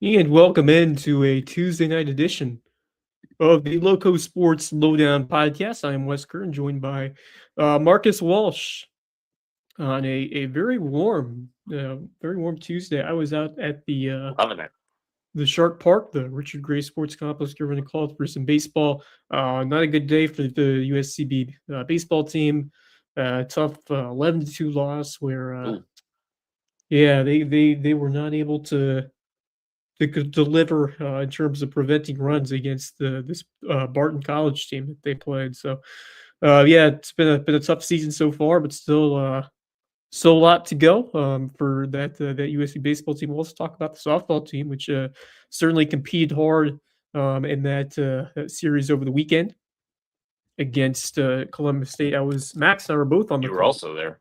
And welcome into a Tuesday night edition of the LowcoSports Lowdown podcast. I am Wes Kerr, and joined by Marcus Walsh on a very warm Tuesday. I was out at Loving it. the Shark Park, the Richard Gray Sports Complex, given a call for some baseball. Not a good day for the USCB baseball team. Tough 11-2 loss where Ooh, they were not able to could deliver in terms of preventing runs against this Barton College team that they played. So, yeah, it's been a tough season so far, but still a lot to go for that USC baseball team. We'll also talk about the softball team, which certainly competed hard in that series over the weekend against Columbus State. I was Max and I were both on the you were call. also there.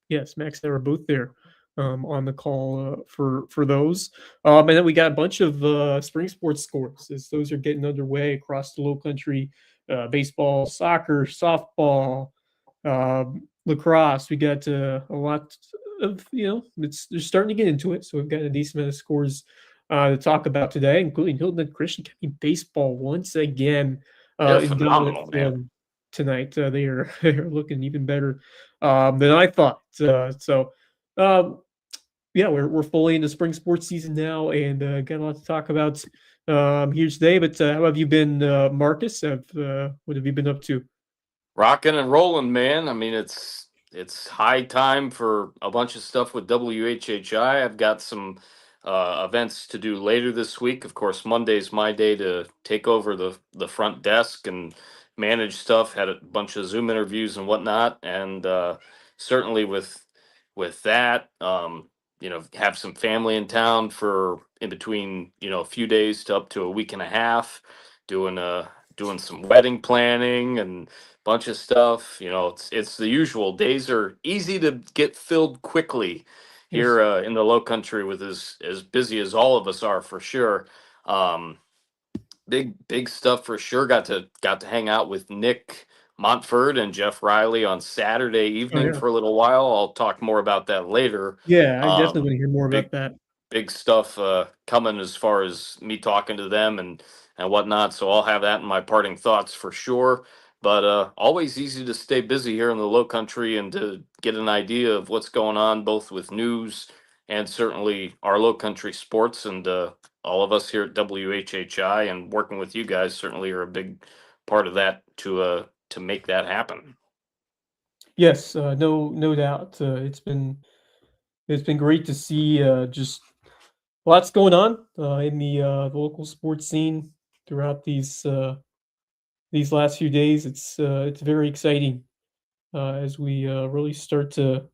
Yes, Max and I were both there on the call for those. And then we got a bunch of spring sports scores as those are getting underway across the Lowcountry. Baseball, soccer, softball, lacrosse. We got a lot of they're starting to get into it. So we've got a decent amount of scores to talk about today, including Hilton Christian County baseball once again They're in dominant phenomenal, man. form tonight. They are looking even better than I thought. Um, yeah, we're fully into spring sports season now, and got a lot to talk about here today. But how have you been, Marcus? What have you been up to? Rocking and rolling, man. I mean, it's high time for a bunch of stuff with WHHI. I've got some events to do later this week. Of course, Monday's my day to take over the front desk and manage stuff. Had a bunch of Zoom interviews and whatnot, and certainly with that, have some family in town for in between, a few days to up to a week and a half, doing doing some wedding planning and bunch of stuff. It's the usual. Days are easy to get filled quickly Yes. here in the Low Country with as busy as all of us are for sure. Um, big stuff for sure. Got to hang out with Nick Montford and Jeff Riley on Saturday Oh evening yeah. for a little while. I'll talk more about that later. Yeah, I definitely Um, want to hear more big about that. big stuff coming as far as me talking to them and whatnot. So I'll have that in my parting thoughts for sure. But always easy to stay busy here in the Low Country and to get an idea of what's going on, both with news and certainly our Low Country sports. And all of us here at WHHI and working with you guys certainly are a big part of that to make that happen. Yes, no doubt. It's been great to see just lots going on in the local sports scene throughout these last few days. It's very exciting as we really start to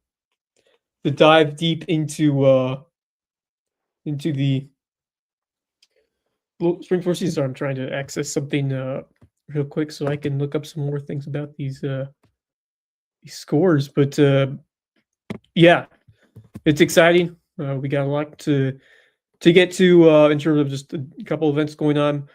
dive deep into the spring sports season. Sorry, I'm trying to access something real quick so I can look up some more things about these scores. But yeah, it's exciting. We got a lot to get to in terms of just a couple events going on.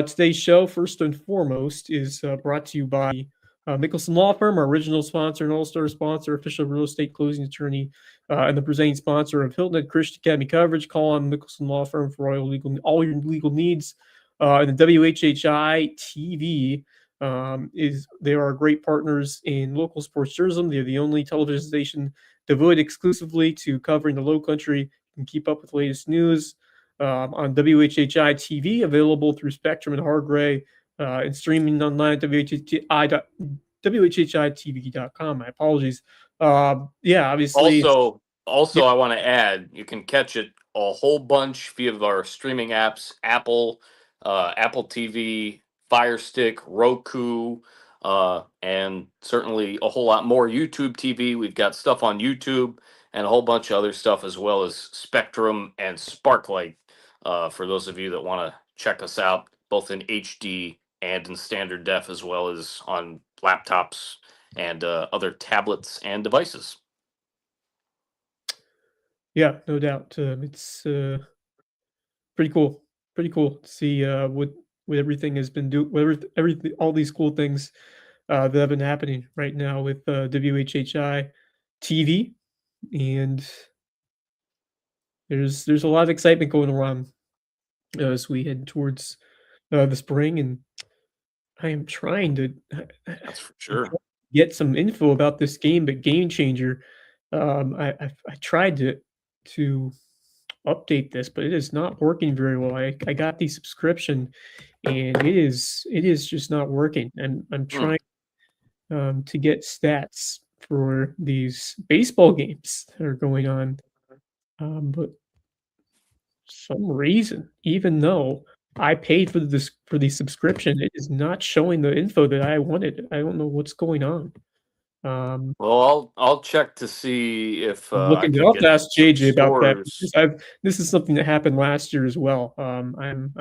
Today's show, first and foremost, is brought to you by Mickelson Law Firm, our original sponsor and all-star sponsor, official real estate closing attorney, and the presenting sponsor of Hilton Head Christian Academy coverage. Call on Mickelson Law Firm for all your legal needs. And the WHHI TV is they are great partners in local sports journalism. They're the only television station devoted exclusively to covering the Low Country. You can keep up with the latest news on WHHI TV, available through Spectrum and Hargray, and streaming online at WHHITV.com. My apologies. Yeah, obviously. Also, Yep. I want to add, you can catch it a whole bunch via our streaming apps: Apple TV, Fire Stick, Roku, and certainly a whole lot more YouTube TV. We've got stuff on YouTube and a whole bunch of other stuff as well as Spectrum and Sparklight. For those of you that want to check us out, both in HD and in standard def, as well as on laptops and other tablets and devices. Yeah, no doubt. It's pretty cool. Pretty cool to see what everything has been doing. Everything, all these cool things that have been happening right now with WHHI TV, and there's a lot of excitement going around as we head towards the spring, and I am trying to That's for I'm trying sure. to get some info about this game, but Game Changer, I tried to update this, but it is not working very well. I got the subscription, and it is just not working. And I'm Hmm. trying to get stats for these baseball games that are going on, but some reason, even though I paid for the subscription, it is not showing the info that I wanted. I don't know what's going on. Um, Well, I'll check to see if I'm I looking. can I'll have to get ask some JJ about that because scores. this is something that happened last year as well. I'm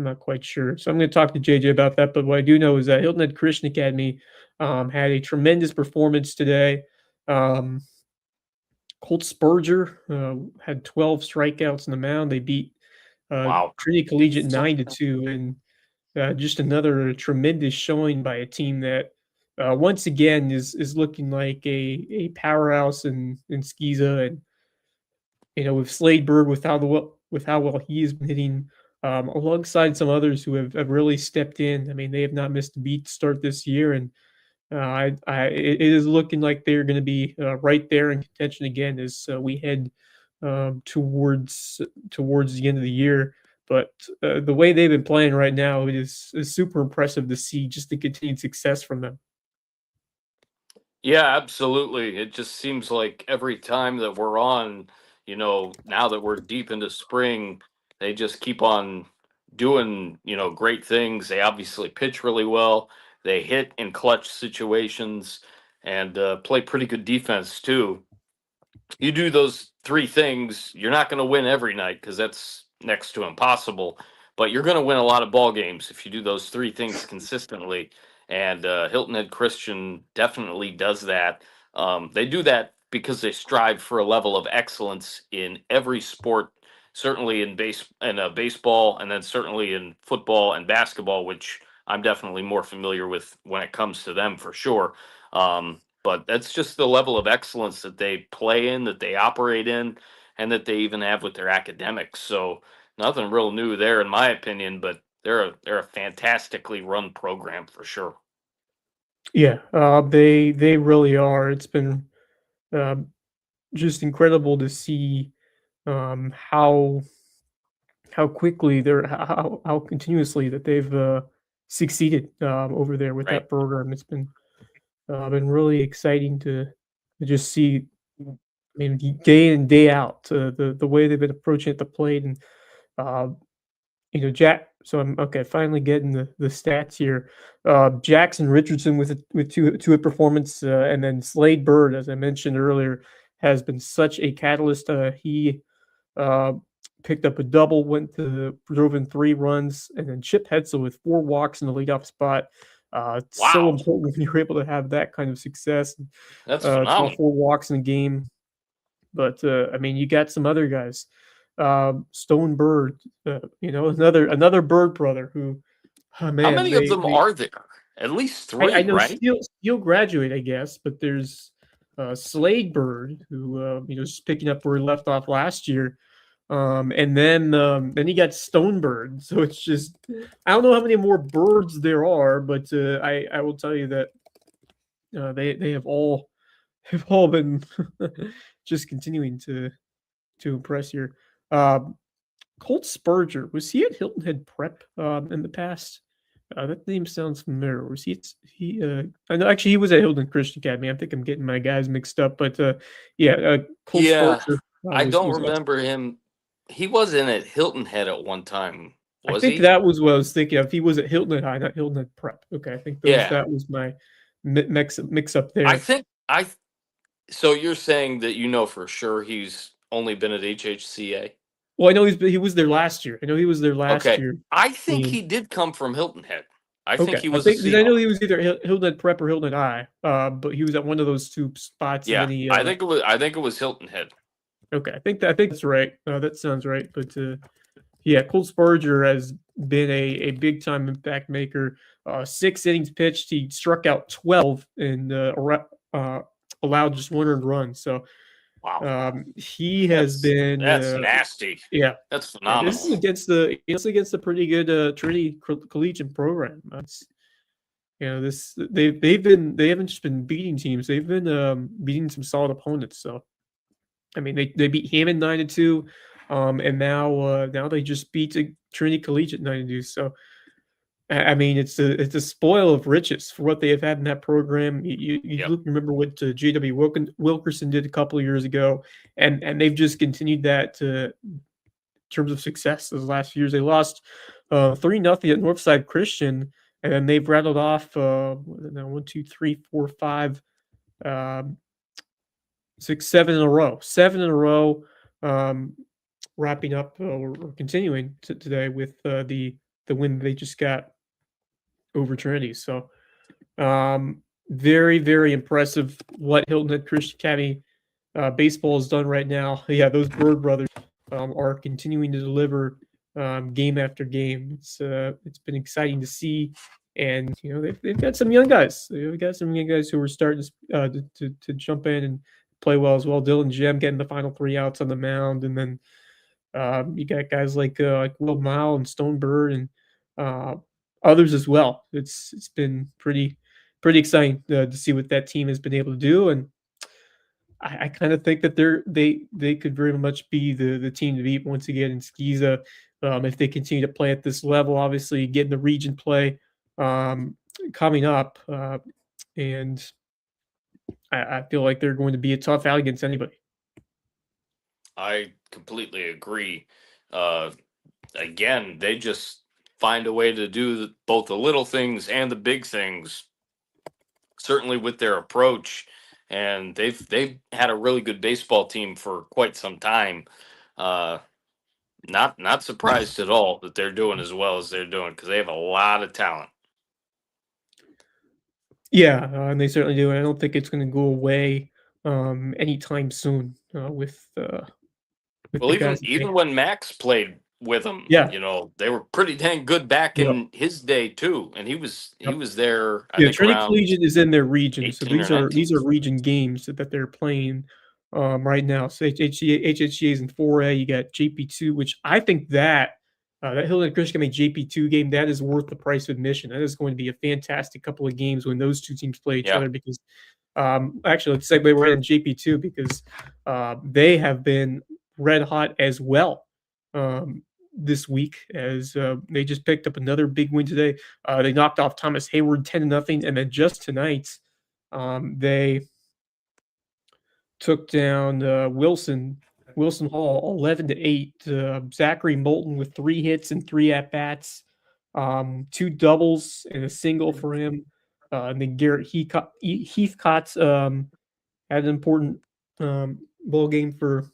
not quite sure. So I'm going to talk to JJ about that. But what I do know is that Hilton Head Christian Academy had a tremendous performance today. Um, Colt Spurger had 12 strikeouts on the mound. They beat Wow. Trinity Collegiate 9-2, and just another tremendous showing by a team that once again is looking like a powerhouse in Skeeza, and with Slade Bird with how well he has been hitting, alongside some others who have really stepped in. I mean, they have not missed a beat to start this year, and it is looking like they're going to be right there in contention again as we head towards the end of the year. But the way they've been playing right now is super impressive to see just the continued success from them. Yeah, absolutely. It just seems like every time that we're on, now that we're deep into spring, they just keep on doing, great things. They obviously pitch really well. They hit in clutch situations and play pretty good defense too. You do those three things, you're not going to win every night because that's next to impossible. But you're going to win a lot of ball games if you do those three things consistently. And Hilton Head Christian definitely does that. They do that because they strive for a level of excellence in every sport. Certainly in baseball, and then certainly in football and basketball, which I'm definitely more familiar with when it comes to them for sure. But that's just the level of excellence that they play in, that they operate in, and that they even have with their academics. So nothing real new there, in my opinion. But they're a fantastically run program for sure. Yeah, they really are. It's been uh, just incredible to see how quickly how continuously that they've succeeded over there with Right. that program. It's been really exciting to just see. I mean, day in day out, the way they've been approaching at the plate, and uh, Jack. So I'm okay. Finally getting the stats here. Jackson Richardson with two hit performance, and then Slade Bird, as I mentioned earlier, has been such a catalyst. He uh, picked up a double, drove in 3 runs, and then Chip Hetzel with 4 walks in the leadoff spot. It's so Wow, important when you're able to have that kind of success. that's Draw phenomenal. 4 walks in a game. But I mean, you got some other guys, Stone Bird, another Bird brother who, oh How man, many of them are there? At least I three, know right? Steele graduate, I guess, but there's Slade Bird who is picking up where he left off last year. And then you got Stonebird. So it's just I don't know how many more birds there are, but I will tell you that they have all been just continuing to impress here. Um, Colt Spurger, was he at Hilton Head Prep in the past? That name sounds familiar. Was he? I know actually he was at Hilton Christian Academy. I think I'm getting my guys mixed up, but yeah, Colt Yeah, Spurger I don't was also. remember him. He wasn't at Hilton Head at one time, I was think he? that was what I was thinking of. He was at Hilton Head High, not Hilton Head Prep. Okay, I think Yeah, that was my mix up I there. think I. So you're saying that you know for sure he's only been at HHCA? Well, I know he was there last year. I know he was there last Okay, year. I think And he did come from Hilton Head. I think okay, he I was a think because I know he Seahawk. was either Hilton Head Prep or Hilton Head High, but he was at one of those two spots, and Yeah, then he. I think it was. I think it was Hilton Head. Okay, I think that's right. That sounds right. But yeah, Colt Spurger has been a big time impact maker. 6 innings pitched, he struck out 12 and allowed just 1 earned run. So Wow. He has been that's nasty. yeah. That's Yeah, this is phenomenal. against a pretty good Trinity collegiate program. They haven't just been beating teams; they've been beating some solid opponents. So, I mean, they beat Hammond 9-2, and now they just beat Trinity Collegiate 9-2. So, I mean, it's a spoil of riches for what they have had in that program. You remember what J.W. Wilkerson did a couple of years ago, and they've just continued that in terms of success those last few years. They lost 3-0 at Northside Christian, and then they've rattled off 1, 2, 3, 4, 5, 6, 7 in a row. 7 in a row. Wrapping up or continuing today with the win they just got over Trinity. So very, very impressive what Hilton Head Christian Academy baseball has done right now. Yeah, those Bird brothers are continuing to deliver game after game. It's been exciting to see, and they've got some young guys. They've got some young guys who are starting to jump in and play well as well. Dylan Jem getting the final 3 outs on the mound, and then you got guys like Will Mile and Stonebird and others as well. It's been pretty exciting to see what that team has been able to do, and I kind of think that they could very much be the team to beat once again in Skiza if they continue to play at this level. Obviously, getting the region play coming up, and I feel like they're going to be a tough out against anybody. I completely agree. Again, they just find a way to do both the little things and the big things. Certainly with their approach, and they've had a really good baseball team for quite some time. Not surprised at all that they're doing as well as they're doing, because they have a lot of talent. Yeah, and they certainly do. And I don't think it's going to go away anytime soon with Well, the guys. even when Max played with them, Yeah. They were pretty dang good back Yep. in his day too, and he was there. I Yeah, think Trinity around Collegiate is in their region, so 18 or these 19. are region games that they're playing right now. So HHCA is in 4A. You got JP2, which I think that Hilton Christian Academy JP2 game, that is worth the price of admission. That is going to be a fantastic couple of games when those two teams play each other, because actually, let's segue right in JP2, because they have been red hot as well this week, as they just picked up another big win today. They knocked off Thomas Hayward 10-0, and then just tonight they took down Wilson Hall 11-8. Zachary Moulton with 3 hits and 3 at bats, 2 doubles and a single for him. And then Garrett Heathcott had an important ball game for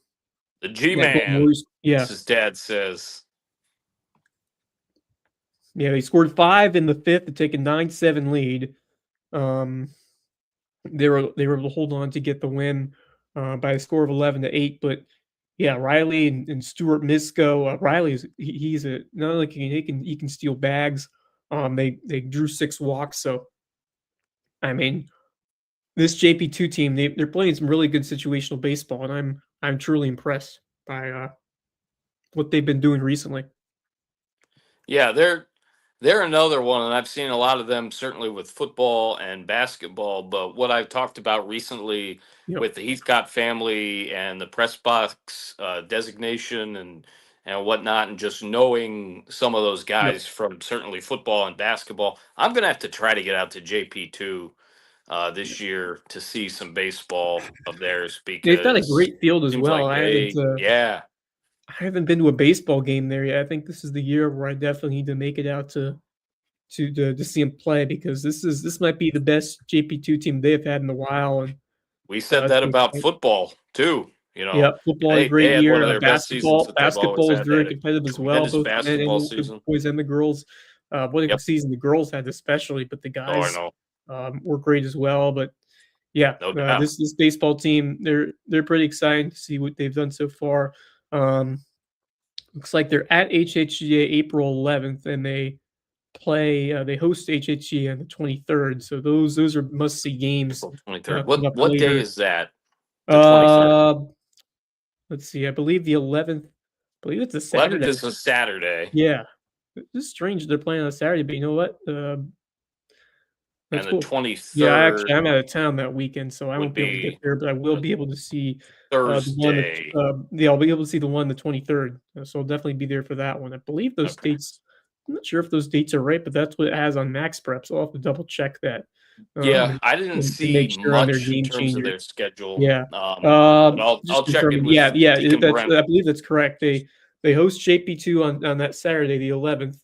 the G-Man. Yeah, as his dad says. Yeah, they scored 5 in the 5th to take a 9-7 lead. They were able to hold on to get the win by a score of 11-8. But yeah, Riley and Stuart Misko. Riley he's a not only he can steal bags. They drew 6 walks. So I mean, this JP2 team, they're playing some really good situational baseball, and I'm truly impressed by what they've been doing recently. Yeah, they're another one, and I've seen a lot of them certainly with football and basketball. But what I've talked about recently with the Heathcott family and the press box designation and whatnot, and just knowing some of those guys from certainly football and basketball, I'm going to have to try to get out to JP2 this year to see some baseball of theirs, because they've got a great field as well. Like I haven't been to a baseball game there yet. I think this is the year where I definitely need to make it out to see them play, because this might be the best JP2 team they've had in a while. And we said that about football too. Yeah, football had a great year. One of their Basketball is very competitive as well, both basketball season. The boys and the girls. What a good season the girls had, especially, but the guys were great as well. But yeah, this baseball team, they're pretty exciting to see what they've done so far. Looks like they're at HHGA April 11th, and they host HHGA on the 23rd. So those are must see games. 23rd. What day is that? The 23rd. let's see. I believe the 11th. I believe it's a 11th Saturday. is a Saturday. Yeah, it's strange they're playing on a Saturday, but you know what? That's And the cool. Yeah, I'm 23rd out of town that weekend, so I would won't be able to get be there, but I will a be able to see the one that Thursday. yeah, I'll be able to see the one the 23rd. So I'll definitely be there for that one. I believe those Okay. dates. I'm not sure if those dates are right, but that's what it has on Max Prep, so I'll have to double check that. Yeah, I didn't And make see sure on their much in game terms of changer. their schedule. Yeah. But I'll Just check in confirming. with Yeah, Deacon that's Brent. I believe that's correct. They host JP2 on that Saturday, the 11th.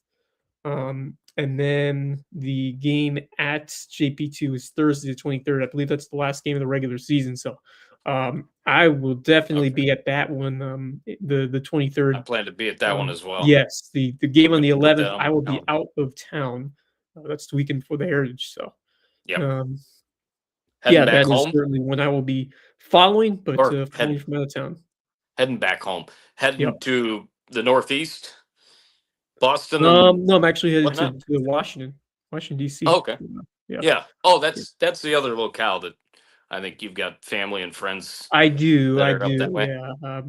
And then the game at JP2 is Thursday, the 23rd. I believe that's the last game of the regular season. So I will definitely Okay. be at that one, the I 23rd. plan to be at that one as well. Yes, the game on the Put that 11th, on I my will be calendar. out of town. That's the weekend before the Heritage. So Yep. um, Heading yeah, back that is home certainly when I will be following, but or following from out of town. heading back home. Yep. Heading to the Northeast, Boston and No, I'm actually headed whatnot. to Washington, D.C. Oh, okay. Yeah. Yeah. Oh, that's the other locale that I think you've got family and friends I do, that are up that way. yeah.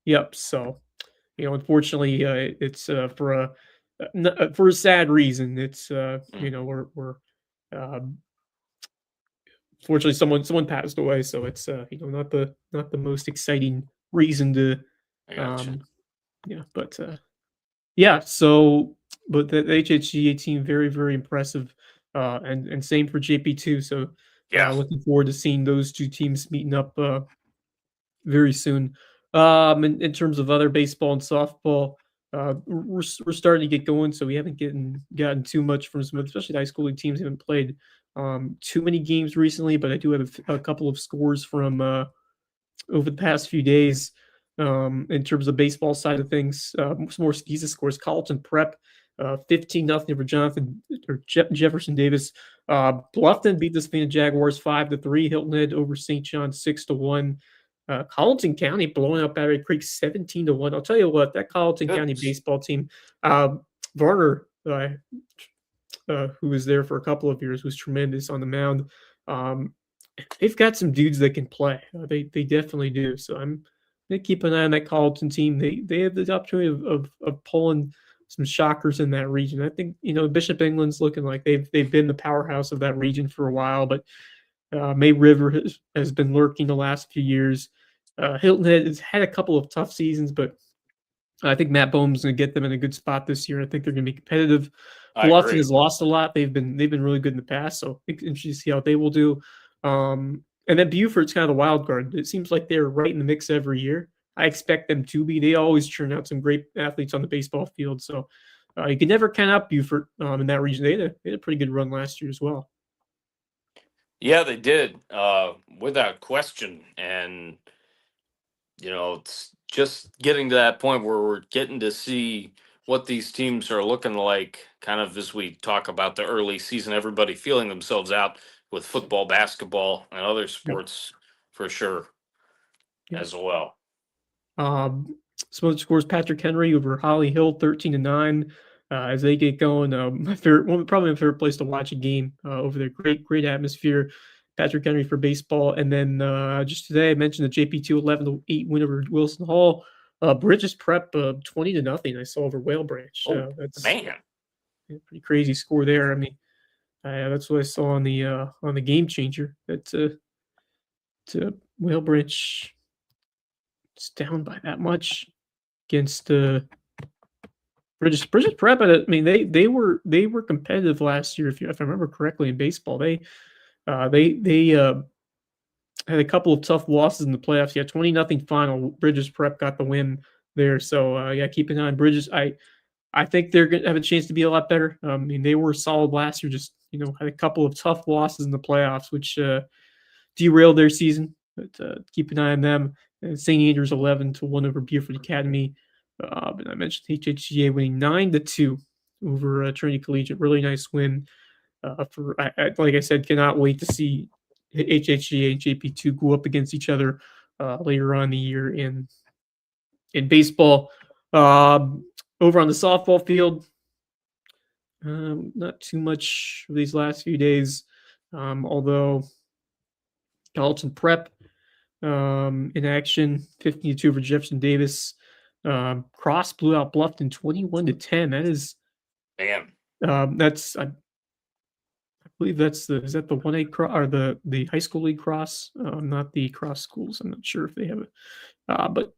Yep. So, unfortunately, it's for a sad reason. It's Mm, we're um, fortunately someone passed away, so it's not the most exciting reason to I gotcha. um yeah, but yeah. So, but the HHGA team very very impressive, and same for JP2. So, Yeah. looking forward to seeing those two teams meeting up very soon. In terms of other baseball and softball, we're starting to get going, so we haven't gotten too much from some, especially the high school league teams haven't played too many games recently. But I do have a couple of scores from over the past few days. In terms of baseball side of things, some more Skeeza scores. Carleton Prep, 15-0 over Jefferson Davis. Bluffton beat the Savannah Jaguars 5-3. Hilton Head over St. John 6-1. Colleton County blowing up Battery Creek 17-1. I'll tell you what, that Colleton County Goodness. baseball team, Varner, who was there for a couple of years, was tremendous on the mound. Um, they've got some dudes that can play. They definitely do. So I'm gonna keep an eye on that Colleton team. They have the opportunity of pulling some shockers in that region. I think Bishop England's looking like they've been the powerhouse of that region for a while, but May River has been lurking the last few years. Hilton Head has had a couple of tough seasons, but I think Matt Bohm's going to get them in a good spot this year. I think they're going to be competitive. I Bluffton agree. has lost a lot. They've been really good in the past, so interesting to see how they will do. And then Buford's kind of the wild card. It seems like they're right in the mix every year. I expect them to be. They always churn out some great athletes on the baseball field, so you can never count out Buford in that region. They had a pretty good run last year as well. Yeah, they did, without question. And it's just getting to that point where we're getting to see what these teams are looking like, kind of as we talk about the early season, everybody feeling themselves out with football, basketball, and other Yep. sports for sure Yep. as well. Some other scores: Patrick Henry over Holly Hill, 13-9. As they get going, probably my favorite place to watch a game over there. Great atmosphere. Patrick Henry for baseball, and then just today I mentioned the JP2 11-8 win over Wilson Hall. Bridges Prep 20-0. I saw over Whale Branch. Oh That's man, a pretty crazy score there. I mean, that's what I saw on the game changer. That to Whale Branch, it's down by that much against Bridges Prep. I mean, they were competitive last year. If I remember correctly in baseball, they had a couple of tough losses in the playoffs. Yeah, 20-0 final. Bridges Prep got the win there. So yeah, keep an eye on Bridges. I think they're gonna have a chance to be a lot better. I mean, they were solid last year. Just had a couple of tough losses in the playoffs, which derailed their season. But keep an eye on them. St. Andrews 11-1 over Beaufort Academy. And I mentioned HHGA winning 9-2 over Trinity Collegiate. Really nice win. Like I said, cannot wait to see HHGA and JP2 go up against each other later on in the year in baseball. Over on the softball field, not too much these last few days, although Carleton Prep in action, 15-2 for Jefferson Davis. Cross blew out Bluffton 21-10. That is, Man, that's I believe that's the is that the 1A cross or the high school league cross, not the cross schools. I'm not sure if they have it, but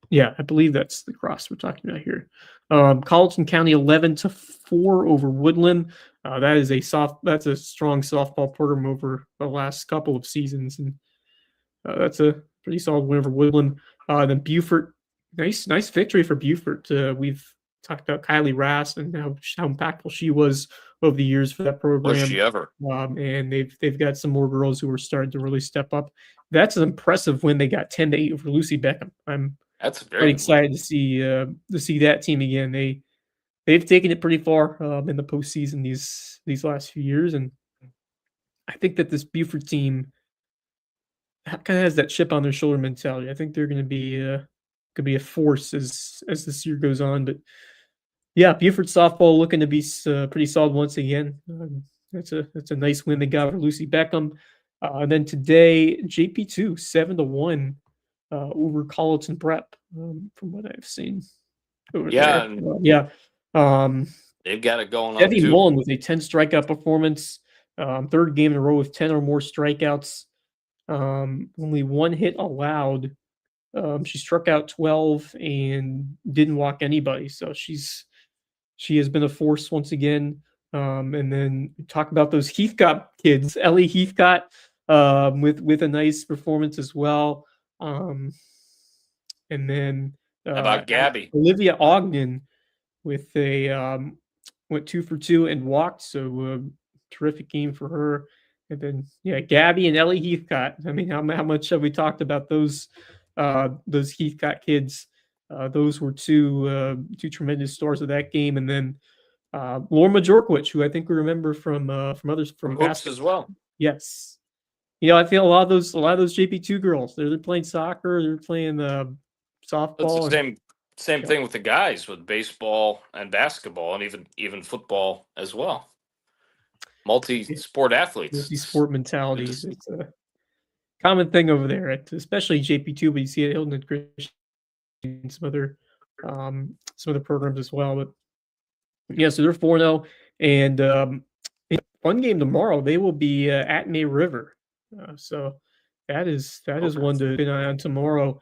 yeah, I believe that's the cross we're talking about here. Colleton County 11-4 over Woodland. That's a strong softball program over the last couple of seasons, and that's a pretty solid win over Woodland. Then Beaufort, nice victory for Beaufort. We've talked about Kylie Rass and how impactful she was over the years for that program. was she ever? And they've got some more girls who are starting to really step up. That's an impressive win. They got 10-8 over Lucy Beckham. That's Quite excited to see that team again. They've taken it pretty far in the postseason these last few years, and I think that this Beaufort team kind of has that chip on their shoulder mentality. I think they're going to be could be a force as this year goes on. But yeah, Beaufort softball looking to be pretty solid once again. That's a nice win they got for Lucy Beckham. And then today, JP2 7-1 over Colleton Prep, from what I've seen over Yeah, there. Yeah. they've got it going on Debbie too. Mullen with a 10 strikeout performance, third game in a row with 10 or more strikeouts. Only one hit allowed. She struck out 12 and didn't walk anybody. So she has been a force once again. And then talk about those Heathcott kids, Ellie Heathcott, with a nice performance as well. And then How about Gabby? Olivia Ogden with a went 2 for 2 and walked. So terrific game for her. And then Gabby and Ellie Heathcott. I mean, how much have we talked about those Heathcott kids? Those were two tremendous stars of that game. And then Lorma Jorkwich, who I think we remember from others from hoops as well. Yes, I feel a lot of those JP2 girls. They're playing soccer. They're playing softball. It's the same thing with the guys with baseball and basketball and even football as well. Multi-sport athletes. Multi-sport mentality. It's a common thing over there, especially JP2, but you see it at Hilton and Christian and some other programs as well. But yeah, so they're 4-0, and one game tomorrow they will be at May River. So that is one to keep an eye on tomorrow.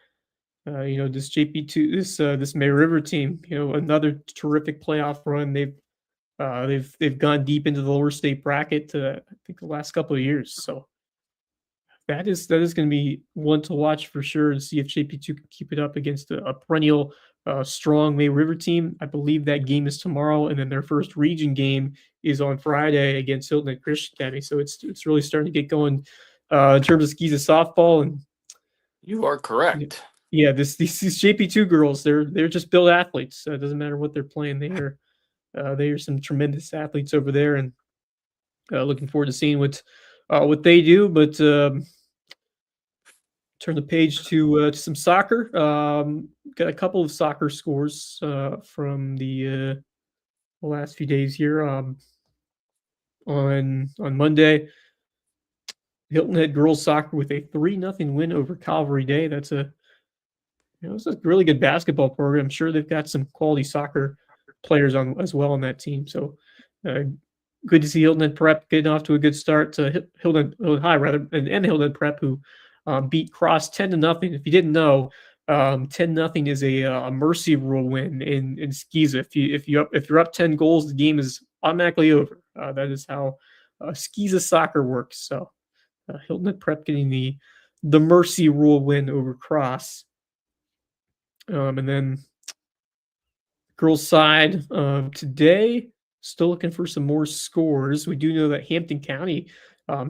This JP2, this May River team, another terrific playoff run. They've gone deep into the lower state bracket I think the last couple of years. So that is going to be one to watch for sure, and see if JP2 can keep it up against a perennial strong May River team. I believe that game is tomorrow, and then their first region game is on Friday against Hilton and Christian Academy. So it's really starting to get going in terms of Skeeza softball. And you are correct. Yeah, these JP2 girls, they're just built athletes. It doesn't matter what they're playing. They are some tremendous athletes over there, and looking forward to seeing what they do. But turn the page to some soccer. Got a couple of soccer scores from the last few days here. On Monday, Hilton Head girls soccer with a 3-0 win over Calvary Day. That's it's a really good basketball program. I'm sure they've got some quality soccer players on as well on that team. So good to see Hilton Head Prep getting off to a good start. Hilton High rather, and Hilton Head Prep, who beat Cross 10-0. If you didn't know, 10-0 is a mercy rule win in Skeeza. If you're up 10 goals, the game is automatically over. That is how Skeeza soccer works. So Hilton Head Prep getting the mercy rule win over Cross. And then girls side today, still looking for some more scores. We do know that Hampton County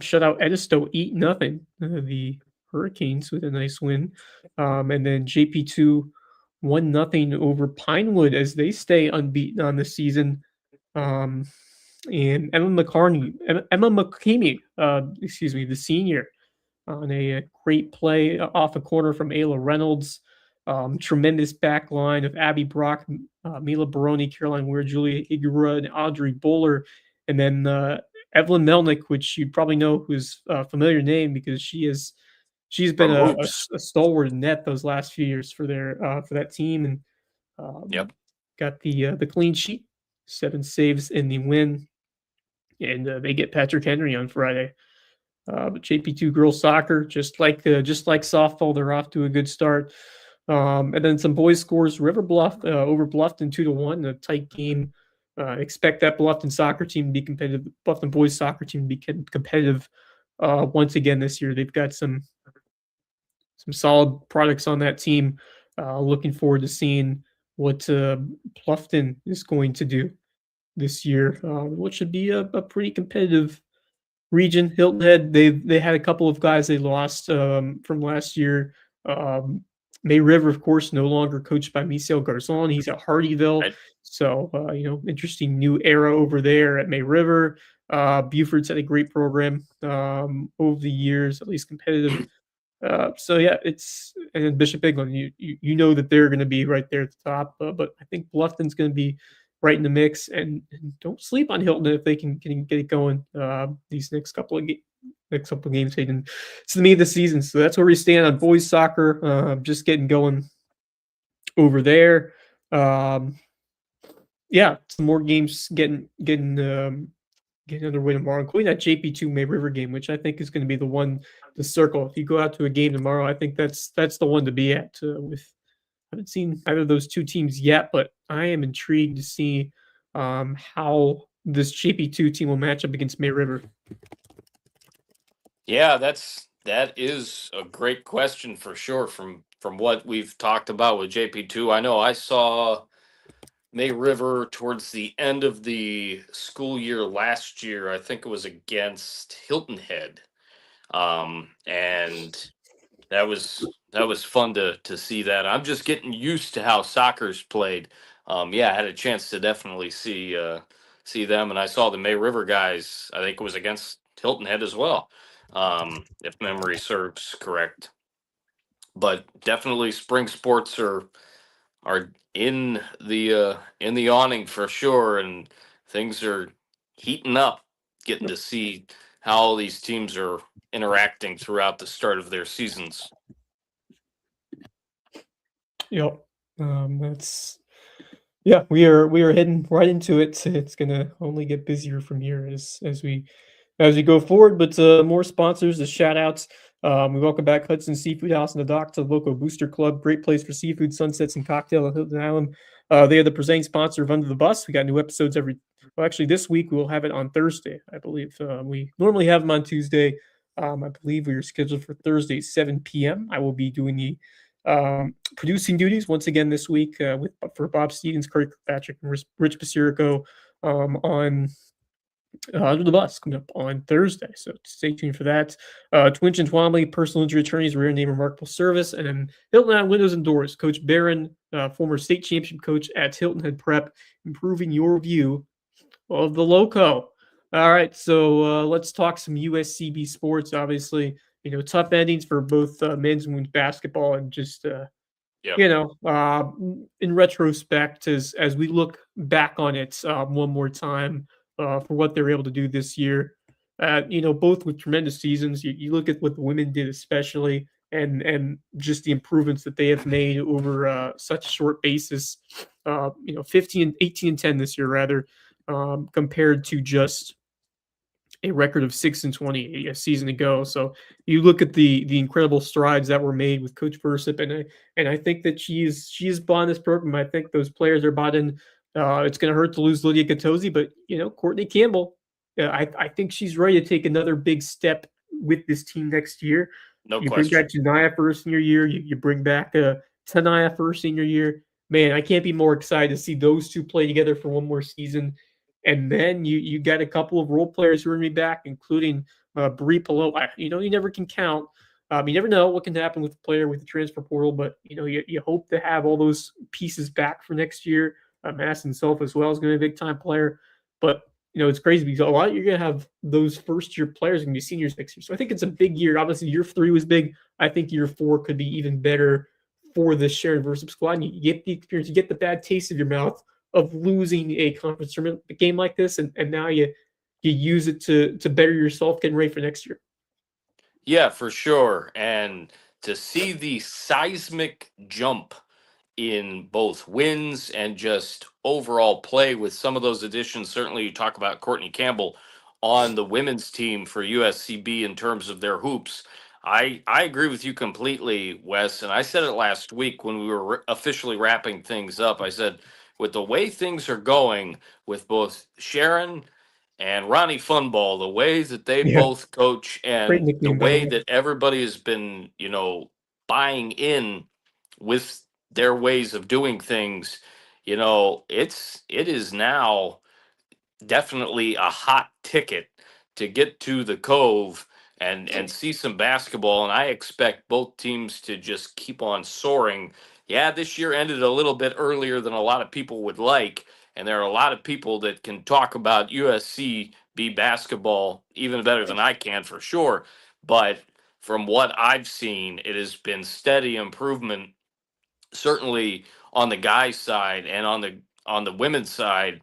shut out Edisto 8-0. The Hurricanes with a nice win. And then JP2 1-0 over Pinewood as they stay unbeaten on the season. And Emma McKamey, the senior, on a great play off a corner from Ayla Reynolds. Tremendous back line of Abby Brock, Mila Baroni, Caroline Weir, Julia Igura, and Audrey Bowler. And then Evelyn Melnick, which you probably know, who's a familiar name because she has she's been from hoops. a stalwart in net those last few years for that team, and Yep. got the clean sheet, 7 saves in the win, and they get Patrick Henry on Friday. But JP2 girls soccer, just like softball, they're off to a good start. And then some boys scores. River Bluff over Bluffton 2-1, a tight game. Expect that Bluffton soccer team to be competitive. Bluffton boys soccer team to be competitive once again this year. They've got some solid products on that team. Looking forward to seeing what Bluffton is going to do this year, which should be a pretty competitive region. Hilton Head, they had a couple of guys they lost from last year. May River, of course, no longer coached by Misael Garzon. He's at Hardyville. Right. So, interesting new era over there at May River. Buford's had a great program over the years, at least competitive. So yeah, and then Bishop England, you know that they're going to be right there at the top, but I think Bluffton's going to be right in the mix, and don't sleep on Hilton if they can get it going these next couple of games heading to the meat of the season. So that's where we stand on boys soccer, just getting going over there. Yeah, some more games getting underway tomorrow, including that JP2 May River game, which I think is going to be the one to circle. If you go out to a game tomorrow, I think that's the one to be at. I haven't seen either of those two teams yet, but I am intrigued to see how this JP2 team will match up against May River. Yeah, that is a great question for sure. From what we've talked about with JP2, I know I saw May River towards the end of the school year last year. I think it was against Hilton Head, and that was fun to see that. I'm just getting used to how soccer's played. Yeah, I had a chance to definitely see them, and I saw the May River guys. I think it was against Hilton Head as well, if memory serves correct. But definitely, spring sports are in the awning for sure, and things are heating up. Getting to see how all these teams are interacting throughout the start of their seasons. Yep. We are heading right into it. It's gonna only get busier from here as we go forward. But more sponsors, the shout outs. We welcome back Hudson Seafood House and the Dock to the Loco Booster Club. Great place for seafood, sunsets, and cocktail on Hilton Island. They are the presenting sponsor of Under the Bus. We got new episodes actually this week we'll have it on Thursday, I believe. We normally have them on Tuesday. I believe we are scheduled for Thursday, 7 p.m. I will be doing the producing duties once again this week for Bob Stevens, Curry Kirkpatrick, and Rich Basirico on Under the Bus coming up on Thursday. So stay tuned for that. Twinch and Twombly, personal injury attorneys, rare name, remarkable service. And then Hilton Head Windows and Doors, Coach Barron, former state championship coach at Hilton Head Prep, improving your view of the Loco. All right, so let's talk some USCB sports. Obviously, tough endings for both men's and women's basketball, and just in retrospect, as we look back on it one more time for what they were able to do this year, both with tremendous seasons. You look at what the women did, especially, and just the improvements that they have made over such a short basis. 18 and 10 this year, rather, compared to just a record of 6-20 a season ago. So you look at the incredible strides that were made with Coach Persip, and I think that she is bought in this program. I think those players are bought in. It's going to hurt to lose Lydia Gattosi, but Courtney Campbell, I think she's ready to take another big step with this team next year. No you question. Bring back Janiyah for her senior year. You bring back Taniyah for her senior year. Man, I can't be more excited to see those two play together for one more season. And then you got a couple of role players who are going to be back, including Brie Pelot. You never can count. You never know what can happen with a player with the transfer portal, but you hope to have all those pieces back for next year. Madison Self as well is going to be a big time player, but it's crazy because a lot you're going to have those first year players going to be seniors next year. So I think it's a big year. Obviously, year 3 was big. I think year 4 could be even better for the Sharon Versup squad. And you get the experience, you get the bad taste of your mouth of losing a conference tournament game like this, and now you use it to better yourself, getting ready for next year. Yeah, for sure. And to see the seismic jump in both wins and just overall play with some of those additions. Certainly, you talk about Courtney Campbell on the women's team for USCB in terms of their hoops. I agree with you completely, Wes. And I said it last week when we were officially wrapping things up. I said, with the way things are going with both Sharon and Ronnie Funball, the way that they Yeah, both coach great and the nickname by the way way. that everybody has been, buying in with their ways of doing things, it is now definitely a hot ticket to get to the Cove and see some basketball. And I expect both teams to just keep on soaring. Yeah, this year ended a little bit earlier than a lot of people would like, and there are a lot of people that can talk about USCB basketball even better than I can for sure. But from what I've seen, it has been steady improvement, certainly on the guys side, and on the women's side,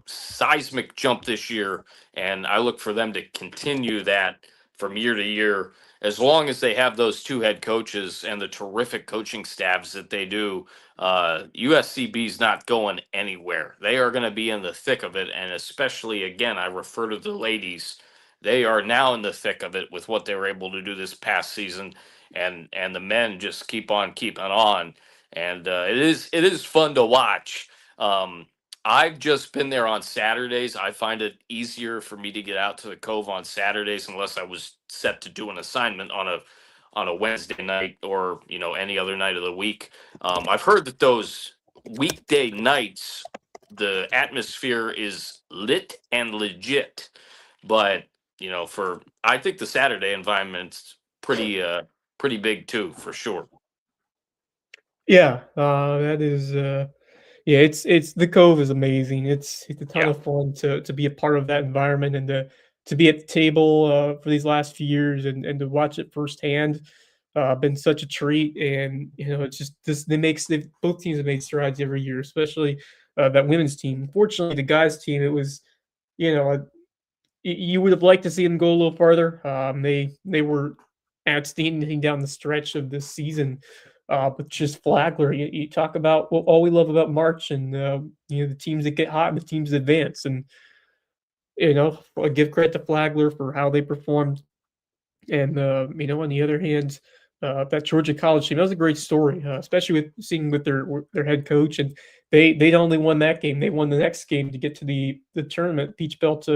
seismic jump this year. And I look for them to continue that from year to year, as long as they have those two head coaches and the terrific coaching staffs that they do. USCB's not going anywhere. They are going to be in the thick of it. And especially, again, I refer to the ladies, they are now in the thick of it with what they were able to do this past season. And the men just keep on keeping on. And it is fun to watch. um, I've just been there on Saturdays. I find it easier for me to get out to the Cove on Saturdays unless I was set to do an assignment on a Wednesday night, or any other night of the week. I've heard that those weekday nights, the atmosphere is lit and legit. But for I think the Saturday environment's pretty big too, for sure. Yeah, that is yeah, it's the Cove is amazing. It's a ton Yeah. of fun to be a part of that environment and to be at the table for these last few years and to watch it firsthand. Been such a treat, and it's just this they both teams have made strides every year, especially that women's team. Unfortunately, the guys team, it was you know you would have liked to see them go a little farther. They were outstanding down the stretch of this season, but just Flagler. You talk about all we love about March, and the teams that get hot and the teams that advance, and I give credit to Flagler for how they performed. And on the other hand, that Georgia college team, that was a great story, especially with seeing with their head coach. And they not only won that game, they won the next game to get to the tournament, Peach Belt